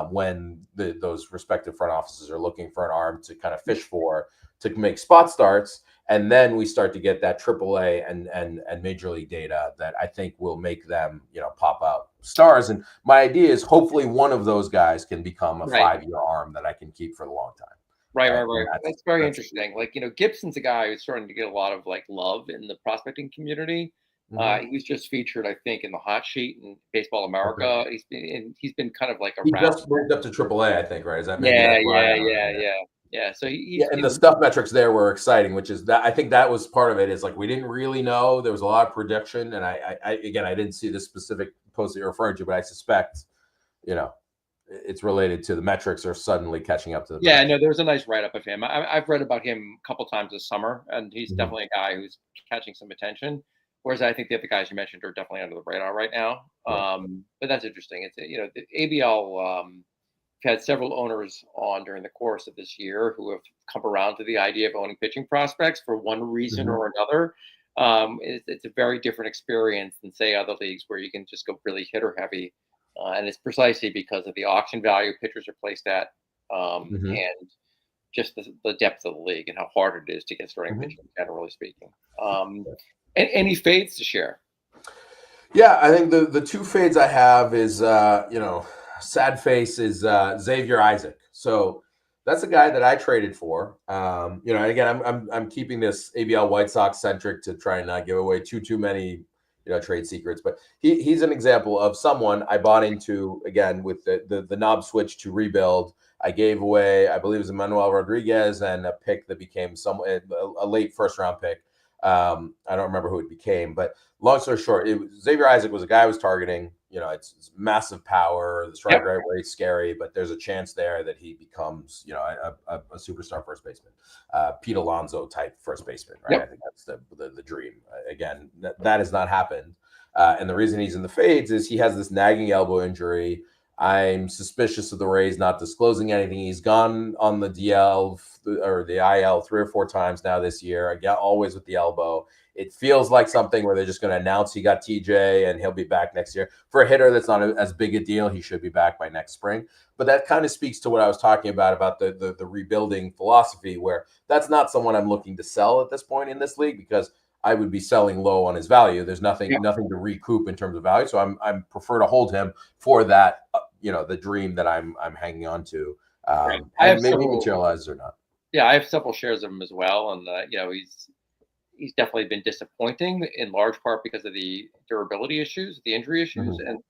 when those respective front offices are looking for an arm to kind of fish for to make spot starts. And then we start to get that AAA and major league data that I think will make them, pop out stars. And my idea is hopefully one of those guys can become a 5-year arm that I can keep for a long time. Right. That's very interesting. Like, Gibson's a guy who's starting to get a lot of love in the prospecting community. He was just featured, I think, in the hot sheet in Baseball America. Okay. He's been kind of like he just moved up to AAA, I think, right? Is that maybe? Yeah. So and the stuff metrics there were exciting, which is that I think that was part of it. Is we didn't really know. There was a lot of prediction, and I didn't see the specific post that you're referring to, but I suspect, it's related to the metrics are suddenly catching up to the metrics. No, there's a nice write-up of him. I've read about him a couple times this summer, and he's definitely a guy who's catching some attention. Whereas I think the other guys you mentioned are definitely under the radar right now. But that's interesting. It's the ABL had several owners on during the course of this year who have come around to the idea of owning pitching prospects for one reason or another. It's a very different experience than, say, other leagues where you can just go really hitter heavy. And it's precisely because of the auction value pitchers are placed at, and just the depth of the league and how hard it is to get starting pitching, generally speaking. And any fades to share? Yeah, I think the two fades I have is, sad face is Xavier Isaac. So that's a guy that I traded for. And again, I'm keeping this ABL White Sox centric to try and not give away too many trade secrets, but he's an example of someone I bought into, again, with the knob switch to rebuild. I gave away, I believe it was Emmanuel Rodriguez and a pick that became a late first round pick. I don't remember who it became, but long story short, Xavier Isaac was a guy I was targeting. It's massive power. The strike rate rate's scary, but there's a chance there that he becomes, a superstar first baseman, Pete Alonso type first baseman, right? I think that's the dream. Again, that has not happened, and the reason he's in the fades is he has this nagging elbow injury. I'm suspicious of the Rays not disclosing anything. He's gone on the DL or the IL 3 or 4 times now this year. I got always with the elbow. It feels like something where they're just going to announce he got TJ and he'll be back next year. For a hitter, that's not as big a deal. He should be back by next spring. But that kind of speaks to what I was talking about the rebuilding philosophy, where that's not someone I'm looking to sell at this point in this league, because I would be selling low on his value. There's nothing to recoup in terms of value. So I'm prefer to hold him for that, the dream that I'm hanging on to. And maybe he materializes or not. Yeah, I have several shares of him as well, and he's definitely been disappointing in large part because of the durability issues, the injury issues. And,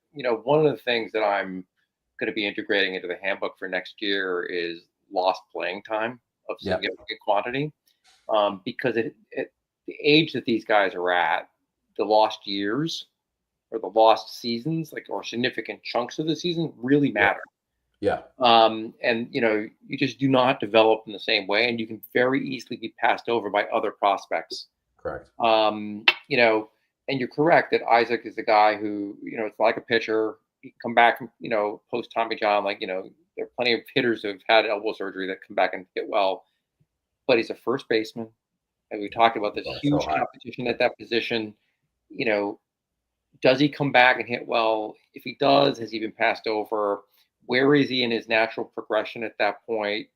one of the things that I'm going to be integrating into the handbook for next year is lost playing time of significant quantity. Because at the age that these guys are at, the lost years or the lost seasons, or significant chunks of the season really matter. Yeah. And you just do not develop in the same way, and you can very easily be passed over by other prospects. Correct. And you're correct that Isaac is the guy who, it's like a pitcher. He come back from, post Tommy John, there are plenty of hitters who have had elbow surgery that come back and get well, but he's a first baseman. And we talked about this huge competition at that position. Does he come back and hit well? If he does, has he been passed over? Where is he in his natural progression at that point?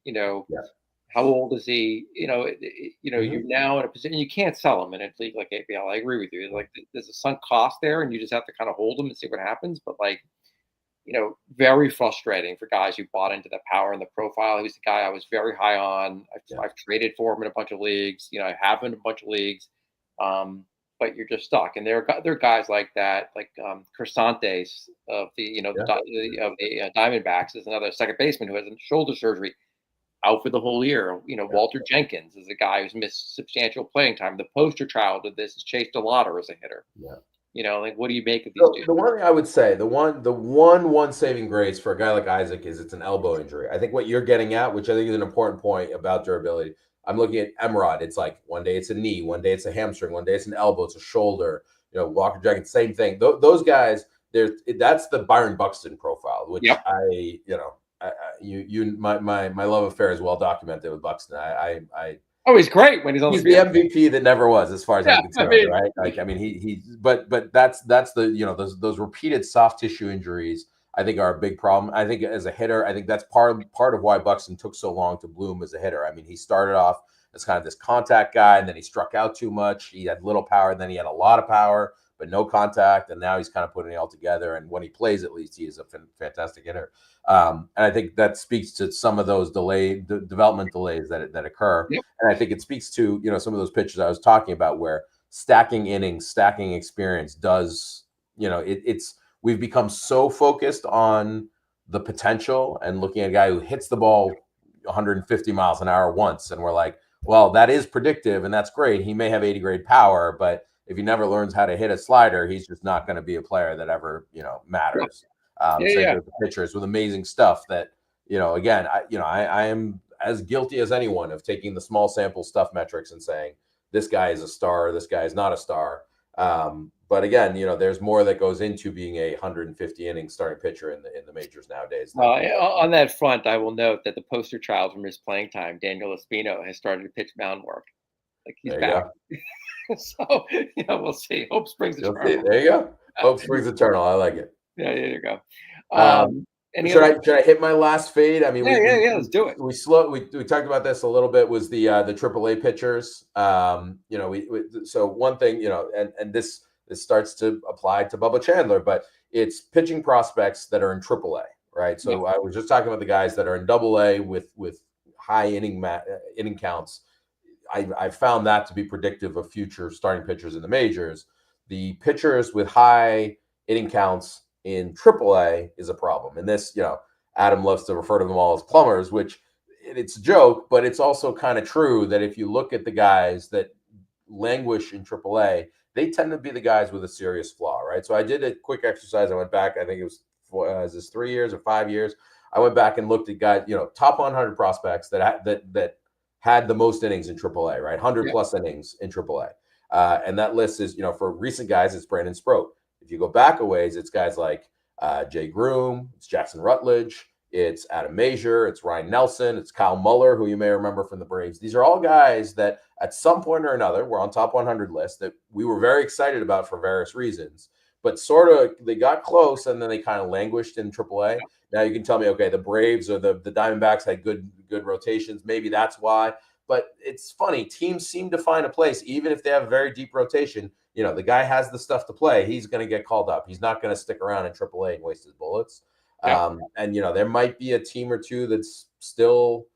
How old is he? You're now in a position you can't sell him in a league like ABL. I agree with you. There's a sunk cost there, and you just have to kind of hold him and see what happens. But very frustrating for guys who bought into the power and the profile. He was the guy I was very high on. I've traded for him in a bunch of leagues. I have him in a bunch of leagues. But you're just stuck. And there are guys like that, like Crisantes of the Diamondbacks is another second baseman who has shoulder surgery, out for the whole year. Walter Jenkins is a guy who's missed substantial playing time. The poster child of this is Chase DeLauder as a hitter. What do you make of these dudes? The one thing I would say, the one saving grace for a guy like Isaac is it's an elbow injury. I think what you're getting at, which I think is an important point about durability, I'm looking at Emrod. It's like one day it's a knee, one day it's a hamstring, one day it's an elbow, it's a shoulder. Walker Jenkins, same thing. Those guys, that's the Byron Buxton profile, which my love affair is well documented with Buxton. Oh, he's great when he's on he's the the field. MVP that never was, as far as Yeah, I'm concerned, right? Like, I mean, but that's the, you know, those repeated soft tissue injuries, I think, are a big problem. I think as a hitter, I think that's part of why Buxton took so long to bloom as a hitter. I mean, he started off as kind of this contact guy, and then he struck out too much. He had little power, and then he had a lot of power, but no contact. And now he's kind of putting it all together. And when he plays, at least, he is a fantastic hitter. And I think that speaks to some of those development delays that occur. Yep. And I think it speaks to, you know, some of those pitches I was talking about, where stacking innings, stacking experience does, you know, we've become so focused on the potential and looking at a guy who hits the ball 150 miles an hour once, and we're like, well, that is predictive and that's great. He may have 80 grade power, but if he never learns how to hit a slider, he's just not going to be a player that ever, you know, matters. Same with the pitchers with amazing stuff that, you know, again, I am as guilty as anyone of taking the small sample stuff metrics and saying this guy is a star, this guy is not a star. But again, you know, there's more that goes into being a 150 inning starting pitcher in the majors nowadays. On that front, I will note that the poster child from his playing time, Daniel Espino, has started to pitch mound work. Like, he's back. So, you know, we'll see. Hope springs eternal. There you go. Hope springs eternal. I like it. Yeah, there you go. Should I hit my last fade? I mean, let's do it. We talked about this a little bit. Was the AAA pitchers? You know, so one thing, you know, and this starts to apply to Bubba Chandler, but it's pitching prospects that are in AAA, right? So I was just talking about the guys that are in AA with high inning counts. I found that to be predictive of future starting pitchers in the majors. The pitchers with high inning counts in AAA is a problem. And this, you know, Adam loves to refer to them all as plumbers, which it's a joke, but it's also kind of true that if you look at the guys that languish in AAA, they tend to be the guys with a serious flaw, right? So I did a quick exercise. I went back, I think it was this 3 years or 5 years. I went back and looked at guys, you know, top 100 prospects that had the most innings in AAA, right? 100 plus innings in AAA. And that list is, you know, for recent guys, it's Brandon Sproat. If you go back a ways, it's guys like Jay Groom, it's Jackson Rutledge, it's Adam Mazur, it's Ryan Nelson, it's Kyle Muller, who you may remember from the Braves. These are all guys that at some point or another were on top 100 lists that we were very excited about for various reasons, but sort of they got close and then they kind of languished in AAA. Now you can tell me, okay, the Braves or the Diamondbacks had good rotations. Maybe that's why. But it's funny. Teams seem to find a place, even if they have a very deep rotation. You know, the guy has the stuff to play. He's going to get called up. He's not going to stick around in AAA and waste his bullets. And, you know, there might be a team or two that's still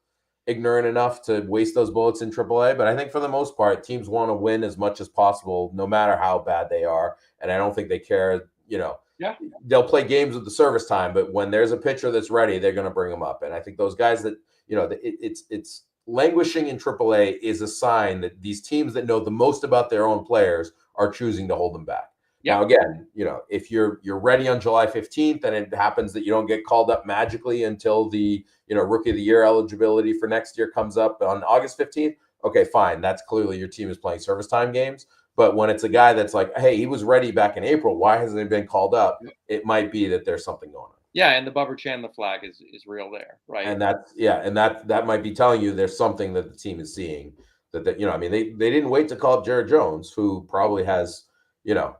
ignorant enough to waste those bullets in AAA. But I think for the most part, teams want to win as much as possible, no matter how bad they are. And I don't think they care, you know. Yeah. They'll play games with the service time, but when there's a pitcher that's ready, they're going to bring them up. And I think those guys that, you know, it's languishing in AAA is a sign that these teams that know the most about their own players are choosing to hold them back. Now, again, you know, if you're ready on July 15th and it happens that you don't get called up magically until the, you know, Rookie of the Year eligibility for next year comes up on August 15th, okay, fine. That's clearly your team is playing service time games. But when it's a guy that's like, hey, he was ready back in April, why hasn't he been called up? It might be that there's something going on. Yeah, and the Bubba Chandler flag is real there, right? And that might be telling you there's something that the team is seeing that you know, I mean, they didn't wait to call up Jared Jones, who probably has, you know,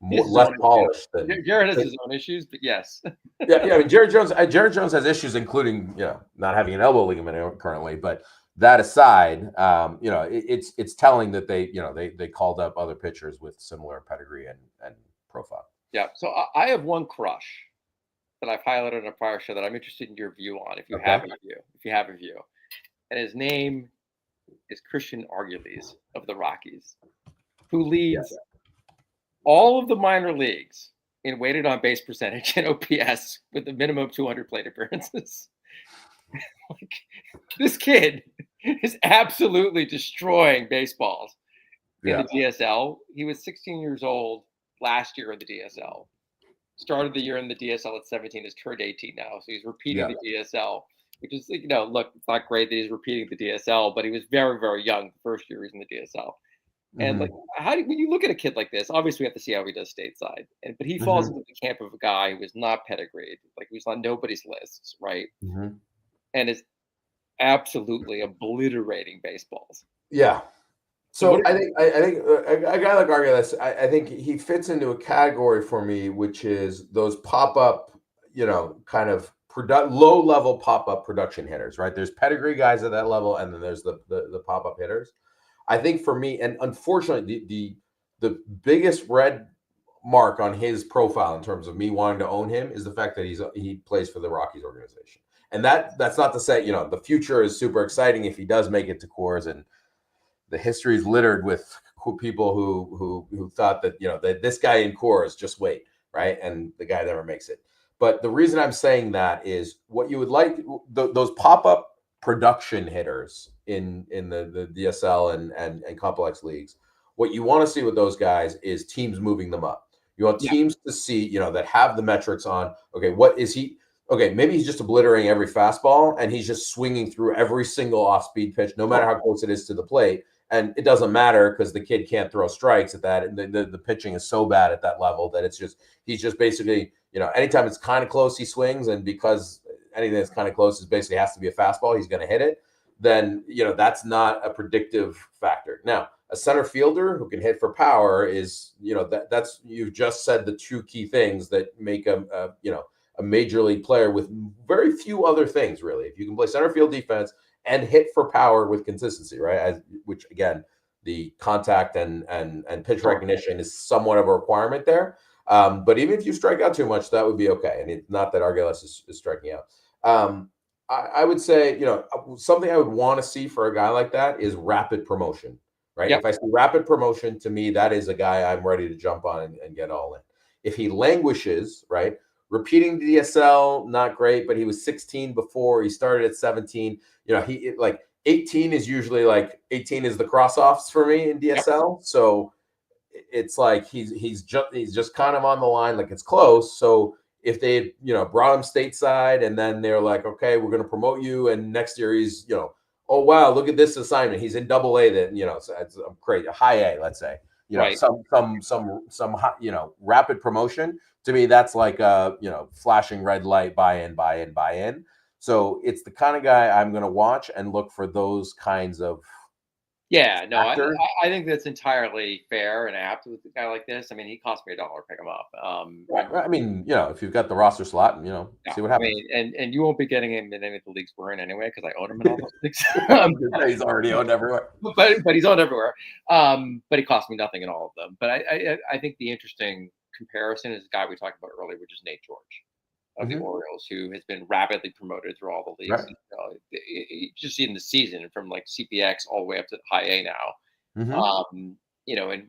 less polished than Jared has his own issues, but yes. yeah. I mean, Jared Jones has issues, including, you know, not having an elbow ligament currently. But that aside, you know, it's telling that they called up other pitchers with similar pedigree and profile. Yeah. So I have one crush that I've highlighted on a prior show that I'm interested in your view on, if you have a view, and his name is Christian Arguelles of the Rockies, who leads all of the minor leagues in weighted on base percentage and OPS with a minimum of 200 plate appearances. Like, this kid is absolutely destroying baseballs in the DSL. He was 16 years old last year in the DSL. Started the year in the DSL at 17, is turned 18 now. So he's repeating the DSL, which is, you know, look, it's not great that he's repeating the DSL, but he was very, very young the first year he was in the DSL. And like, when you look at a kid like this, obviously we have to see how he does stateside. But he falls into the camp of a guy who is not pedigreed, like he was on nobody's lists, right? And is absolutely obliterating baseballs. Yeah. So I think a guy like Arguelles, I think he fits into a category for me, which is those pop up, kind of low level pop up production hitters, right? There's pedigree guys at that level, and then there's the pop up hitters. I think for me, and unfortunately, the biggest red mark on his profile in terms of me wanting to own him is the fact that he plays for the Rockies organization, and that's not to say the future is super exciting if he does make it to Coors, and the history is littered with people who thought that that this guy in Coors, just wait, right, and the guy never makes it. But the reason I'm saying that is what you would like those pop up production hitters in the DSL and complex leagues. What you want to see with those guys is teams moving them up. You want teams to see, that have the metrics on, okay, what is he? Okay, maybe he's just obliterating every fastball and he's just swinging through every single off-speed pitch, no matter how close it is to the plate. And it doesn't matter because the kid can't throw strikes at that. The pitching is so bad at that level that he's just basically, anytime it's kind of close, he swings. And because anything that's kind of close is basically has to be a fastball, he's going to hit it. Then, that's not a predictive factor. Now, a center fielder who can hit for power is, that's you've just said the two key things that make a major league player with very few other things, really. If you can play center field defense and hit for power with consistency, right? Which again, the contact and pitch recognition is somewhat of a requirement there. But even if you strike out too much, that would be okay. And it's not that Arguelles is striking out. I would say, something I would want to see for a guy like that is rapid promotion, right? If I see rapid promotion, to me, that is a guy I'm ready to jump on and get all in. If he languishes, right? Repeating DSL, not great, but he was 16 before. He started at 17. He 18 is usually 18 is the cross-offs for me in DSL. So it's like he's just kind of on the line, like it's close. So if they brought him stateside and then they're like, okay, we're going to promote you, and next year he's oh wow, look at this assignment, he's in AA, then so it's great, a high A, let's say. Some rapid promotion. To me, that's like a flashing red light, buy in. So it's the kind of guy I'm going to watch and look for those kinds of. Yeah, no, I think that's entirely fair and apt with a guy like this. I mean, he cost me $1 to pick him up. I mean, if you've got the roster slot, see what happens. I mean, and you won't be getting him in any of the leagues we're in anyway, because I own him in all those leagues. He's already owned everywhere. But he's owned everywhere. But he cost me nothing in all of them. But I think the interesting comparison is the guy we talked about earlier, which is Nate George of the Orioles, who has been rapidly promoted through all the leagues. Right. Just in the season, from like CPX all the way up to high A now. And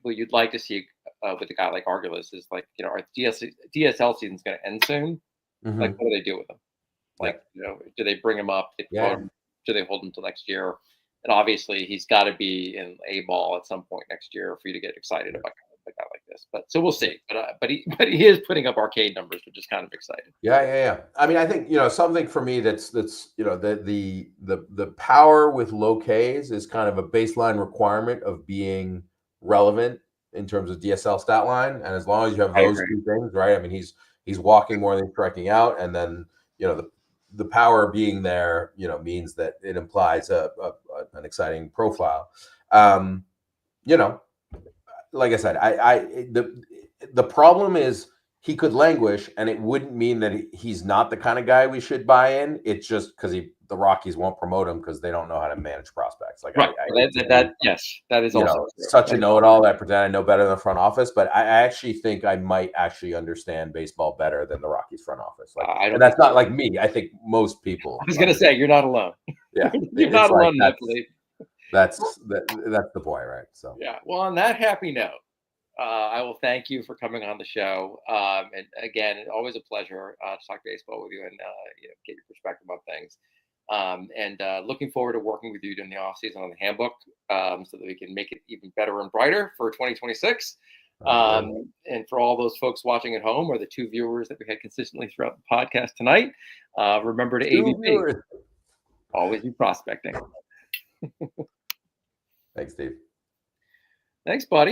what you'd like to see with a guy like Arguelles is our DSL season's going to end soon. Like, what do they do with him? Like, do they bring him up? Do they hold him till next year? And obviously, he's got to be in A ball at some point next year for you to get excited about a guy like this. But so we'll see. But he is putting up arcade numbers, which is kind of exciting. Yeah. I mean, I think something for me that's the power with low Ks is kind of a baseline requirement of being relevant in terms of DSL stat line. And as long as you have those two things, right? I mean, he's walking more than striking out, and then the power being there, means that it implies an exciting profile. Like I said, the problem is he could languish, and it wouldn't mean that he's not the kind of guy we should buy in. It's just because the Rockies won't promote him because they don't know how to manage prospects. Like that is also such a know-it-all. I pretend I know better than the front office, but I actually think I might actually understand baseball better than the Rockies front office. And that's not like me. I think most people. I was going to say you're not alone. Yeah, you're not alone. That's the point, right? So Well, on that happy note, I will thank you for coming on the show. And again, always a pleasure to talk baseball with you and get your perspective on things. And looking forward to working with you during the offseason on the handbook, so that we can make it even better and brighter for 2026. And for all those folks watching at home, or the two viewers that we had consistently throughout the podcast tonight, remember to ABP. Always be prospecting. Thanks, Steve. Thanks, buddy.